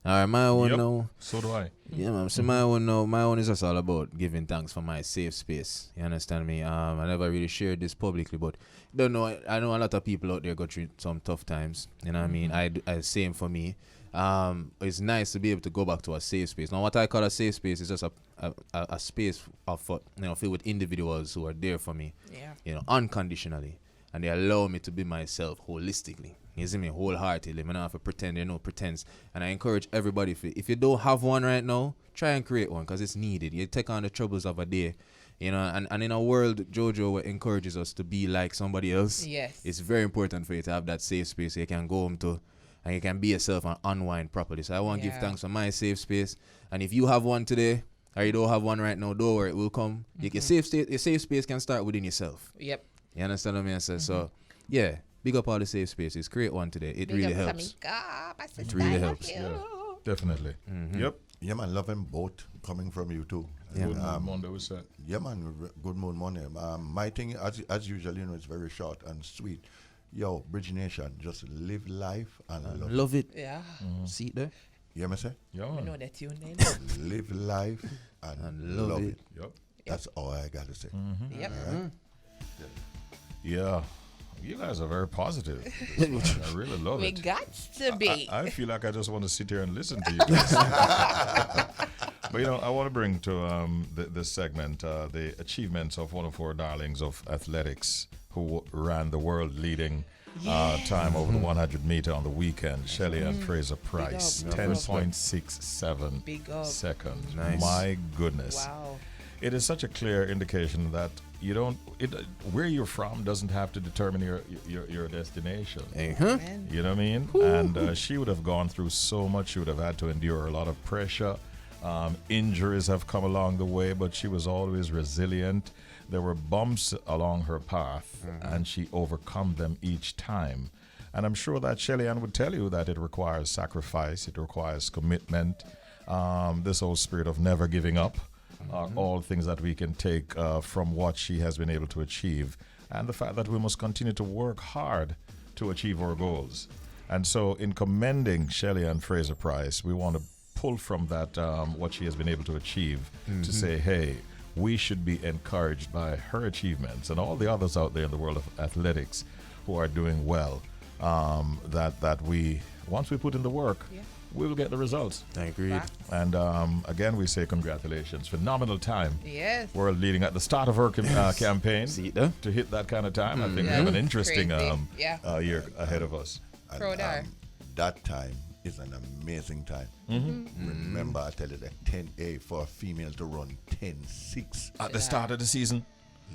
All right, my one now. So do I. Yeah, man. So my one is just all about giving thanks for my safe space. You understand me? I never really shared this publicly, but don't know. I know a lot of people out there go through some tough times. You know what I mean? I same for me. it's nice to be able to go back to a safe space. Now, what I call a safe space is just a space of filled with individuals who are there for me, unconditionally, and they allow me to be myself holistically. You see me, wholeheartedly. I don't have to pretend. There no pretense. And I encourage everybody, if you don't have one right now, try and create one because it's needed. You take on the troubles of a day. And in a world, Jojo encourages us to be like somebody else. Yes. It's very important for you to have that safe space you can go home to and you can be yourself and unwind properly. So I want to give thanks for my safe space. And if you have one today or you don't have one right now, don't worry, it will come. Your safe space can start within yourself. Yep. You understand what I mean? So, yeah, big up all the safe spaces. Create one today. It really helps. It really helps. Yeah, definitely. Yep. Yeah, man, loving both coming from you too. Yeah. Good Moon Monday was that. Yeah, man, Good Moon Monday. My thing, as usual, it's very short and sweet. Yo, Bridge Nation, just live life and love it. Yeah. See it there? You hear me say? Yeah. We know that tune then. Live life and love it. Yep. That's all I got to say. Yep. Right? Yeah. You guys are very positive. I really love We it. got to be. I feel like I just want to sit here and listen to you guys. But, I want to bring to this segment the achievements of one of our darlings of athletics who ran the world leading time over the 100 meter on the weekend, Shelly and Fraser Price, 10.67 seconds. Nice. My goodness. Wow. It is such a clear indication that where you're from doesn't have to determine your destination. You know what I mean? And she would have gone through so much. She would have had to endure a lot of pressure. Injuries have come along the way, but she was always resilient. There were bumps along her path, and she overcome them each time. And I'm sure that Shelly Ann would tell you that it requires sacrifice, it requires commitment, this whole spirit of never giving up. All things that we can take from what she has been able to achieve, and the fact that we must continue to work hard to achieve our goals. And so in commending Shelly and Fraser Price, we want to pull from that what she has been able to achieve to say, hey, we should be encouraged by her achievements and all the others out there in the world of athletics who are doing well, that we, once we put in the work, we will get the results. I agree. And again, we say congratulations. Phenomenal time. Yes. We're leading at the start of her campaign to hit that kind of time. I think we have an interesting year ahead of us. And, that time is an amazing time. Remember, I tell you that 10A for a female to run 10.6 at the start of the season.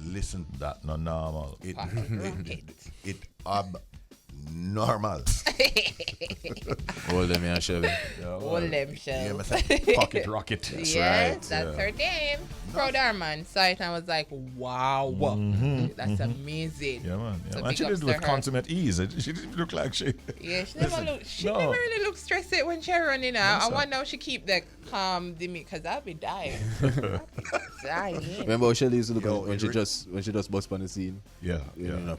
Listen, that no normal. It abnormal. Hold them, yeah, Shelly. Hold them, Shelly. Pocket rocket. That's right. That's her name. Proud her, man. Saw it and I was like, wow. That's amazing. Yeah, man. So and she did it with consummate ease. She didn't look like she... Yeah, she never really looked stressed out when she running out. I wonder how she keep that calm, because I'll be dying. Remember how Shelly used to look when she just bust on the scene? Yeah. Yeah,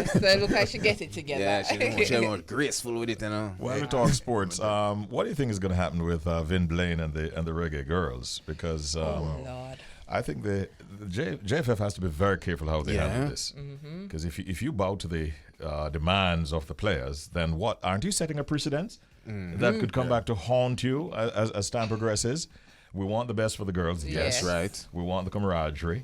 so it look like she gets it together. Yeah, she was graceful with it, Well, we talk sports. What do you think is going to happen with Vin Blaine and the Reggae Girls? Because Lord. I think the JFF has to be very careful how they handle this. Because if you bow to the demands of the players, then what? Aren't you setting a precedent that could come back to haunt you as time progresses? We want the best for the girls. Yes, right. We want the camaraderie.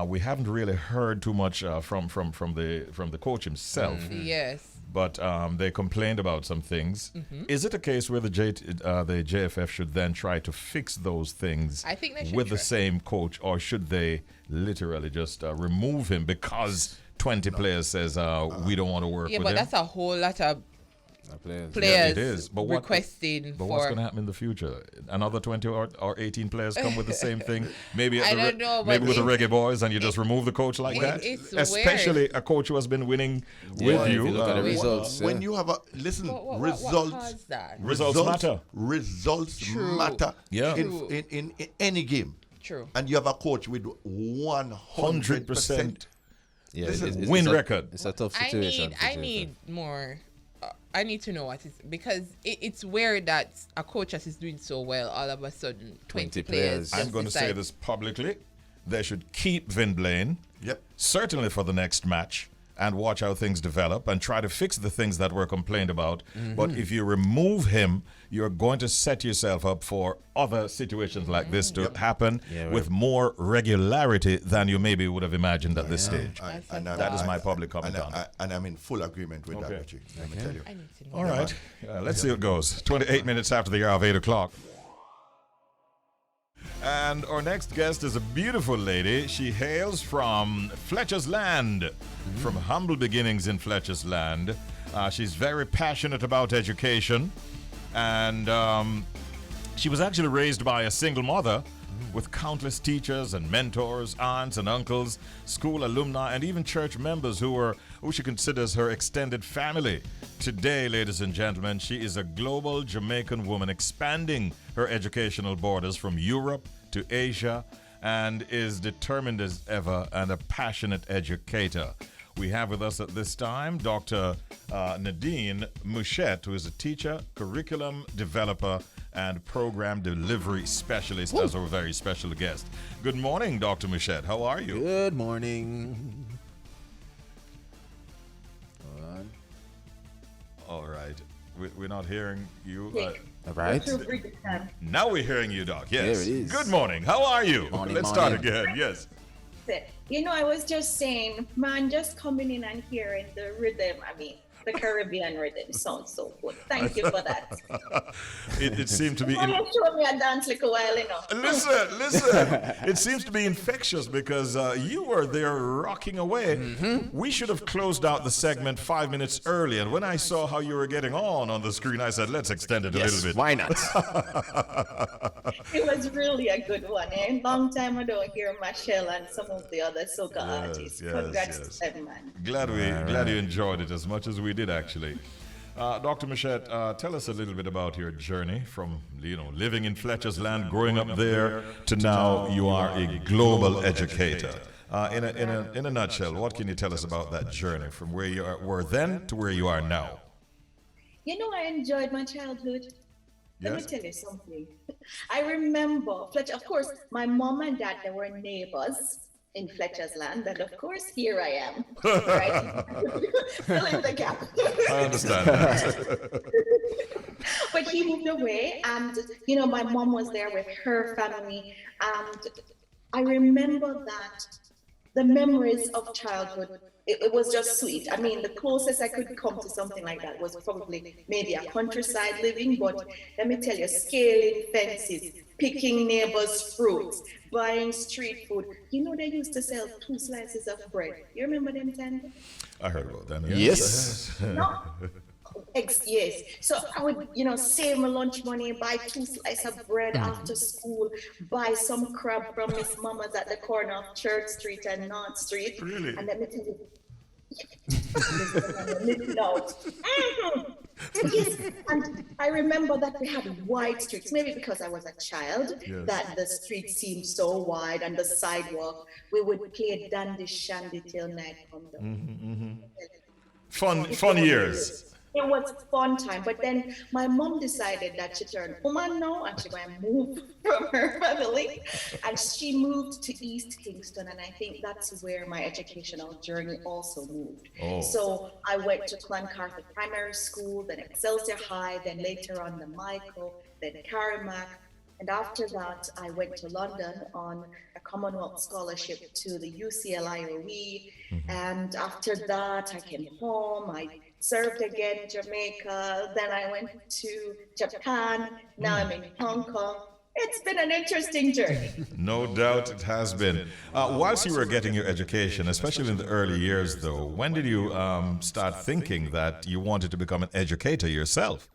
We haven't really heard too much from the coach himself. Yes. But they complained about some things. Is it a case where the JFF should then try to fix those things I think they should with the same coach, or should they literally just remove him because 20 players says we don't want to work with him? Yeah, but that's a whole lot of players it is. But requesting what's going to happen in the future? Another 20 or 18 players come with the same thing? Maybe I don't know, maybe but with the Reggae Boys, and you just remove the coach like that? It's especially weird. A coach who has been winning with you. If you look at the results. When you have results matter. Results matter in any game. True. And you have a coach with 100%. Yeah, win record. It's a tough situation. I need more. I need to know what is, because it's weird that a coach that is doing so well, all of a sudden 20 players. I'm going to say this publicly. They should keep Vin Blaine. Yep. Certainly for the next match. and watch how things develop and try to fix the things that were complained about. But if you remove him, you're going to set yourself up for other situations like this to happen with more regularity than you maybe would have imagined at this stage. That is my public comment on it. And I'm in full agreement with that, Richie. Let me tell you. All right. Let's see how it goes. 28 minutes after the hour of 8 o'clock. And our next guest is a beautiful lady. She hails from Fletcher's Land, from humble beginnings in Fletcher's Land. She's very passionate about education, and she was actually raised by a single mother with countless teachers and mentors, aunts and uncles, school alumni, and even church members who she considers her extended family. Today, ladies and gentlemen, she is a global Jamaican woman expanding her educational borders from Europe to Asia and is determined as ever and a passionate educator. We have with us at this time Dr. Nadine Muschette, who is a teacher, curriculum developer, and program delivery specialist as our very special guest. Good morning, Dr. Muschette. How are you? Good morning. All right. We're not hearing you. All right. Now we're hearing you, Doc. Yes. There it is. Good morning. How are you? Let's start again. Yes. You know, I was just saying, man, just coming in and hearing the rhythm, the Caribbean rhythm sounds so good. Thank you for that. It seemed to be... You showed me a dance like a while, you know. Listen. It seems to be infectious because you were there rocking away. We should have closed out the segment 5 minutes early. And when I saw how you were getting on the screen, I said, let's extend it a little bit. Why not? It was really a good one. Long time I don't hear Michelle and some of the other soca artists. Congrats to them, man. Glad you enjoyed it as much as we did, actually. Dr. Muschette, tell us a little bit about your journey from, living in Fletcher's Land, growing up there, to now you are a global educator. In a nutshell, what can you tell us about that journey from where you were then to where you are now? You know, I enjoyed my childhood. Let me tell you something. I remember Fletcher, of course, my mom and dad, they were neighbors in Fletcher's Land, and of course, here I am, right? Fill in the gap. I understand that. But he moved away, and, my mom was there with her family, and I remember that the memories of childhood, it was just sweet. The closest I could come to something like that was probably maybe a countryside living, but let me tell you, scaling fences, picking neighbors' fruits, buying street food. They used to sell 2 slices of bread. You remember them, Tanda? I heard about them. Yes. No? Yes. So I would, save my lunch money, buy 2 slices of bread after school, buy some crab from Miss Mama's at the corner of Church Street and North Street. Really? And let me tell you, Yes, and I remember that we had wide streets, maybe because I was a child, that the street seemed so wide, and the sidewalk, we would play dandy shandy till night come down. Fun years. It was fun time, but then my mom decided that she turned woman now and she might move from her family, and she moved to East Kingston, and I think that's where my educational journey also moved. So I went to Cloncarty Primary School, then Excelsior High, then later on the Michael, then Carrimack, and after that I went to London on a Commonwealth scholarship to the UCLIOE, and after that I came home, I served again in Jamaica, then I went to Japan, now I'm in Hong Kong. It's been an interesting journey. No doubt it has been. Whilst you were getting your education, especially in the early years though, when did you start thinking that you wanted to become an educator yourself?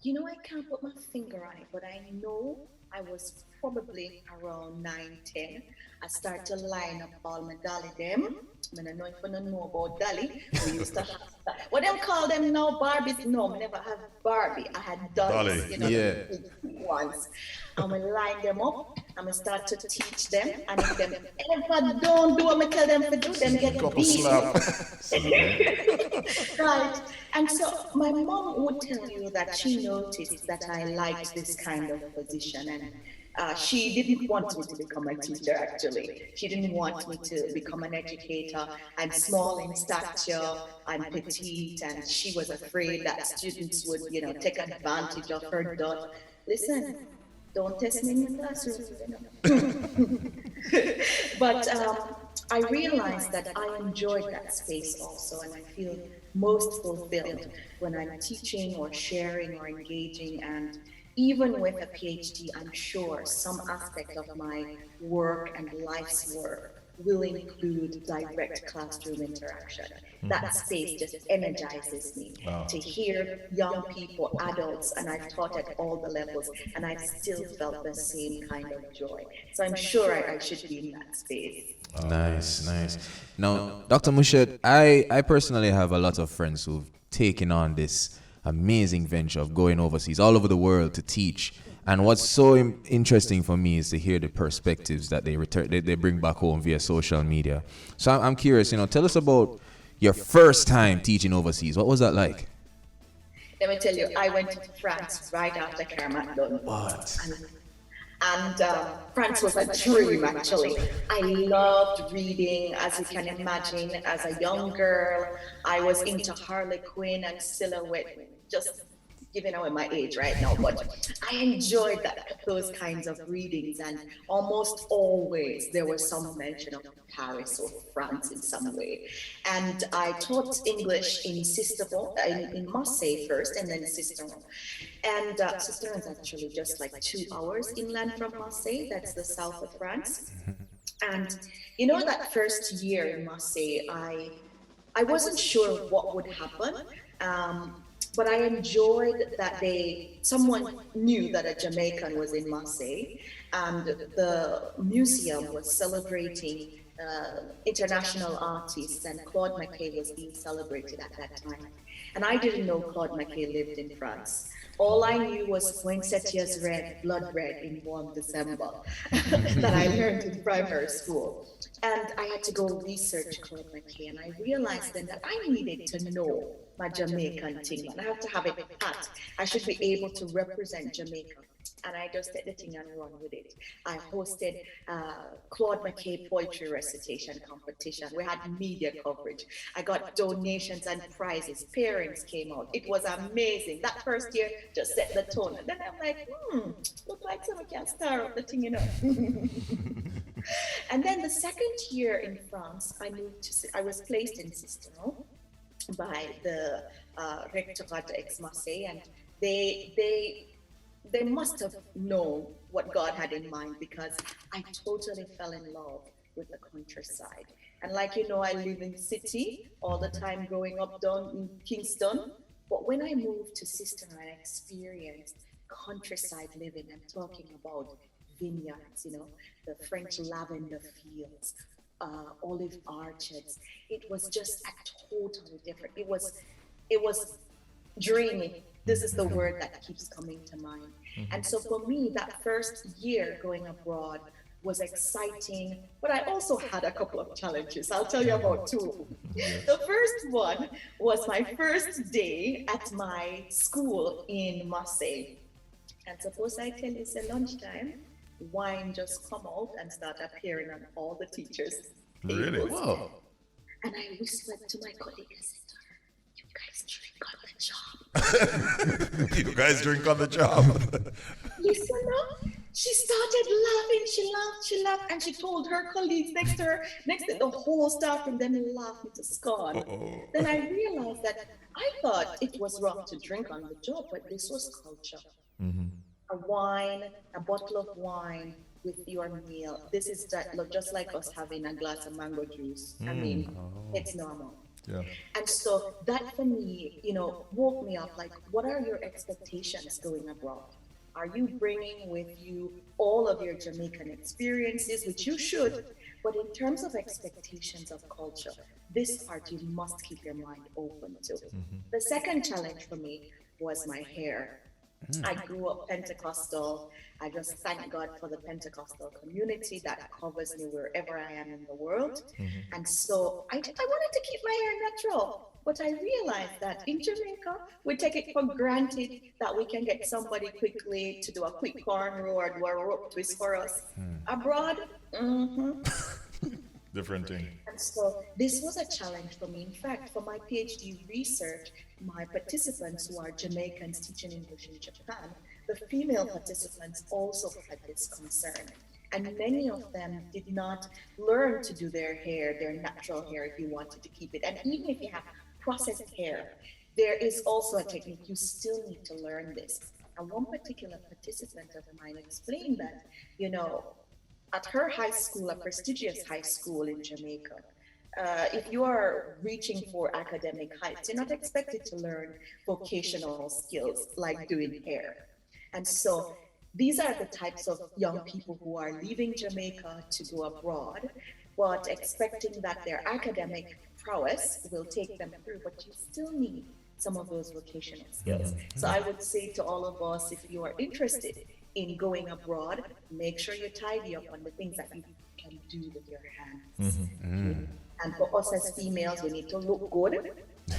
I can't put my finger on it, but I know I was probably around 9, 10. I started to line up all my dolly them. I don't know if you know about dolly. We used to have, what them call them now, Barbies? No, I never have Barbie. I had dollies, the big ones. And we line them up, and we start to teach them. And if them ever don't do what I tell them to do, then get beat. Right. And so my mom would tell you that she noticed that I liked this kind of position, and She didn't want me to become a teacher, actually. She didn't want me to become an educator. I'm small in stature, I'm petite, and she was afraid that students would, take advantage of her dot. Listen, don't test me in the classroom, But I realized that I enjoyed that space also, and I feel most fulfilled when I'm teaching or sharing or engaging. And even with a PhD, I'm sure some aspect of my work and life's work will include direct classroom interaction. That space just energizes me to hear young people, adults, and I've taught at all the levels, and I've still felt the same kind of joy. So I'm sure I should be in that space. Nice. Now, Dr. Muschette, I personally have a lot of friends who've taken on this amazing venture of going overseas, all over the world to teach. And what's so interesting for me is to hear the perspectives that they bring back home via social media. So I'm curious, tell us about your first time teaching overseas. What was that like? Let me tell you, I went to France right after Karamat done. What? And France was a dream, actually. I loved reading, as you can imagine. As a young girl, I was into Harlequin and Silhouette, just giving away my age right now, but I enjoyed those kinds of readings, and almost always there was some mention of Paris or France in some way. And I taught English in in Marseille first, and then Sisteron. And Sisteron is actually just like 2 hours inland from Marseille. That's the south of France. And that first year in Marseille, I wasn't sure what would happen. But I enjoyed that someone knew that a Jamaican was in Marseille, and the museum was celebrating international artists, and Claude McKay was being celebrated at that time. And I didn't know Claude McKay lived in France. All I knew was poinsettias red, blood red in warm December that I learned in primary school. And I had to go research Claude McKay, and I realized then that I needed to know my Jamaican thing, and I have to have it pat. I should be able to represent Jamaica. And I just did the thing and run with it. I hosted Claude McKay poetry recitation competition. We had media coverage. I got donations and prizes. Parents came out. It was amazing. That first year just set the tone. And then I'm like, look like someone can star up the thing, And then the second year in France, I was placed in Sisteron by the Rectorat Aix-Marseille, and they must have known what God had in mind, because I totally fell in love with the countryside. And I live in the city all the time growing up down in Kingston. But when I moved to Sisteron, I experienced countryside living. I'm talking about vineyards, the French lavender fields, olive orchards. It was just a totally different. It was dreamy. This is the word that keeps coming to mind. And so for me, that first year going abroad was exciting, but I also had a couple of challenges. I'll tell you about two. The first one was my first day at my school in Marseille. And suppose I tell you it's a lunchtime, wine just come out and start appearing on all the teachers' tables. Really? Whoa. And I whispered to my colleague, I said to her, you guys drink on the job. You guys drink on the job. Listen up. She started laughing. She laughed, and she told her colleagues next to her, the whole staff, and then laughed me to scorn. Uh-oh. Then I realized that I thought it was wrong to drink on the job, but this was culture. Mm-hmm. A bottle of wine with your meal. This is just like us having a glass of mango juice. I mean, it's normal. Yeah. And so that for me, woke me up. Like, what are your expectations going abroad? Are you bringing with you all of your Jamaican experiences, which you should, but in terms of expectations of culture, this part you must keep your mind open to. The second challenge for me was my hair. I grew up Pentecostal. I just thank God for the Pentecostal community that covers me wherever I am in the world. And so I wanted to keep my hair natural. But I realized that in Jamaica, we take it for granted that we can get somebody quickly to do a quick cornrow or do a rope twist for us. Abroad, Different thing. and so this was a challenge for me. In fact, for my PhD research, my participants who are Jamaicans teaching English in Japan, the female participants also had this concern. And many of them did not learn to do their hair, their natural hair, if you wanted to keep it. And even if you have processed hair, there is also a technique. You still need to learn this. And one particular participant of mine explained that, at her high school, a prestigious high school in Jamaica, if you are reaching for academic heights, you're not expected to learn vocational skills like doing hair. And so these are the types of young people who are leaving Jamaica to go abroad, but expecting that their academic prowess will take them through, but you still need some of those vocational skills. So I would say to all of us, if you are interested in going abroad, make sure you tidy up on the things that you can do with your hands. And for us as females, we need to look good.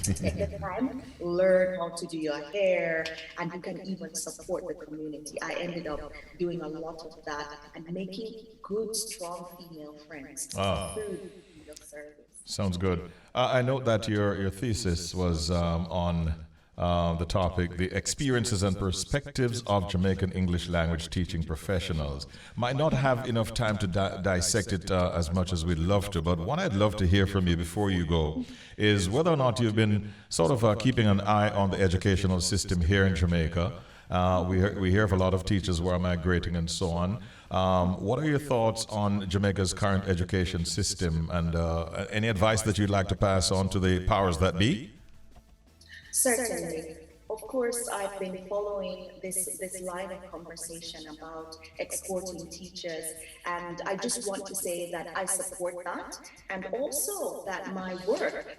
Take the time, learn how to do your hair, and you can even support the community. I ended up doing a lot of that and making good, strong female friends through the service. Sounds good. I note that your thesis was on the topic, the experiences and perspectives of Jamaican English language teaching professionals. Might not have enough time to dissect it as much as we'd love to, but what I'd love to hear from you before you go is whether or not you've been sort of keeping an eye on the educational system here in Jamaica. We hear of a lot of teachers who are migrating and so on. What are your thoughts on Jamaica's current education system, and any advice that you'd like to pass on to the powers that be? Certainly. Of course, I've been following this line of conversation about exporting teachers, and I just want to say that I support that, and also that my work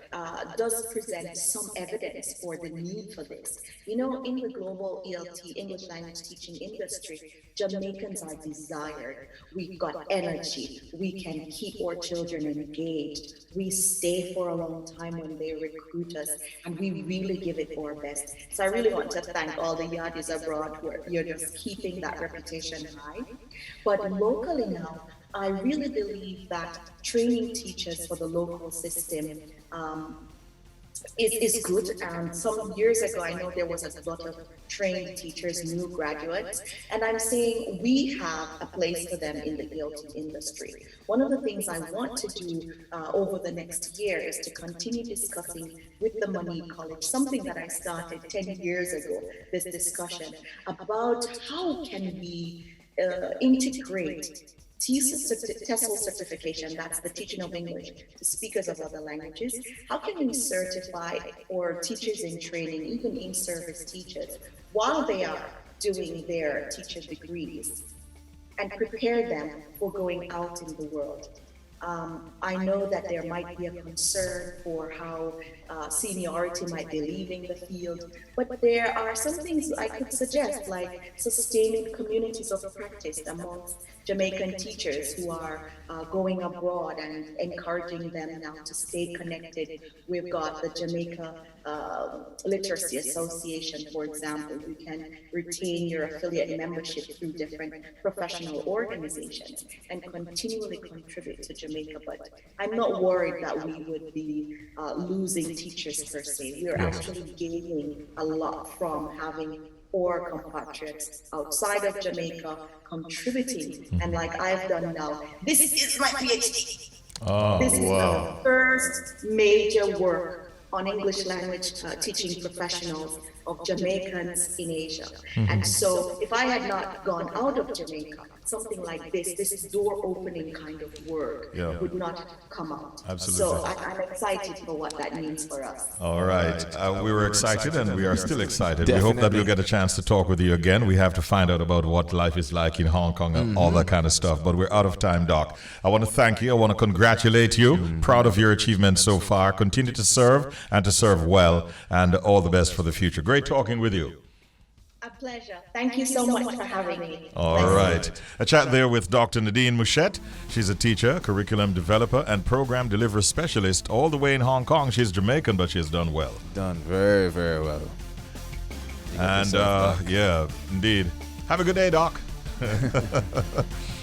does present some evidence for the need for this. In the global ELT, English language teaching industry, Jamaicans are desired. We've got energy. We can keep our children engaged. We stay for a long time when they recruit us, and we really give it our best. So I really want to thank all the yardis abroad who you're just keeping that reputation high. But locally now, I really believe that training teachers for the local system is good. And some years ago, I know there was a lot of trained teachers, new graduates, and I'm saying we have a place for them in the ELT industry. One of the things I want to do over the next year is to continue discussing with the Money College, something that I started 10 years ago, this discussion about how can we integrate TESOL certification, that's the teaching of English to speakers of other languages. How can we certify our teachers in training, even in-service teachers, while they are doing their teacher degrees, and prepare them for going out in the world? I know that there might be a concern for how seniority might be leaving the field, but there are some things I could suggest, like sustaining communities of practice amongst Jamaican teachers who are going abroad and encouraging them now to stay connected. We've got the Jamaica Literacy Association, for example. You can retain your affiliate membership through different professional organizations and continually contribute to Jamaica. But I'm not worried that we would be losing teachers per se. We are actually gaining a lot from having our compatriots outside of Jamaica contributing, and like I've done now, this is my PhD. This is the first major work on English language teaching professionals of Jamaicans in Asia. And so if I had not gone out of Jamaica, something like this door opening kind of work would not come out. Absolutely. So I'm excited for what that means for us. All right. We were excited and we are still excited. We hope that we'll get a chance to talk with you again. We have to find out about what life is like in Hong Kong and all that kind of stuff. But we're out of time, Doc. I want to thank you. I want to congratulate you. Proud of your achievements so far. Continue to serve and to serve well. And all the best for the future. Great talking with you. A pleasure. Thank you so much for having me. All right. A chat there with Dr. Nadine Muschette. She's a teacher, curriculum developer, and program delivery specialist all the way in Hong Kong. She's Jamaican, but she's done well. Done very, very well. And, yeah, indeed. Have a good day, Doc.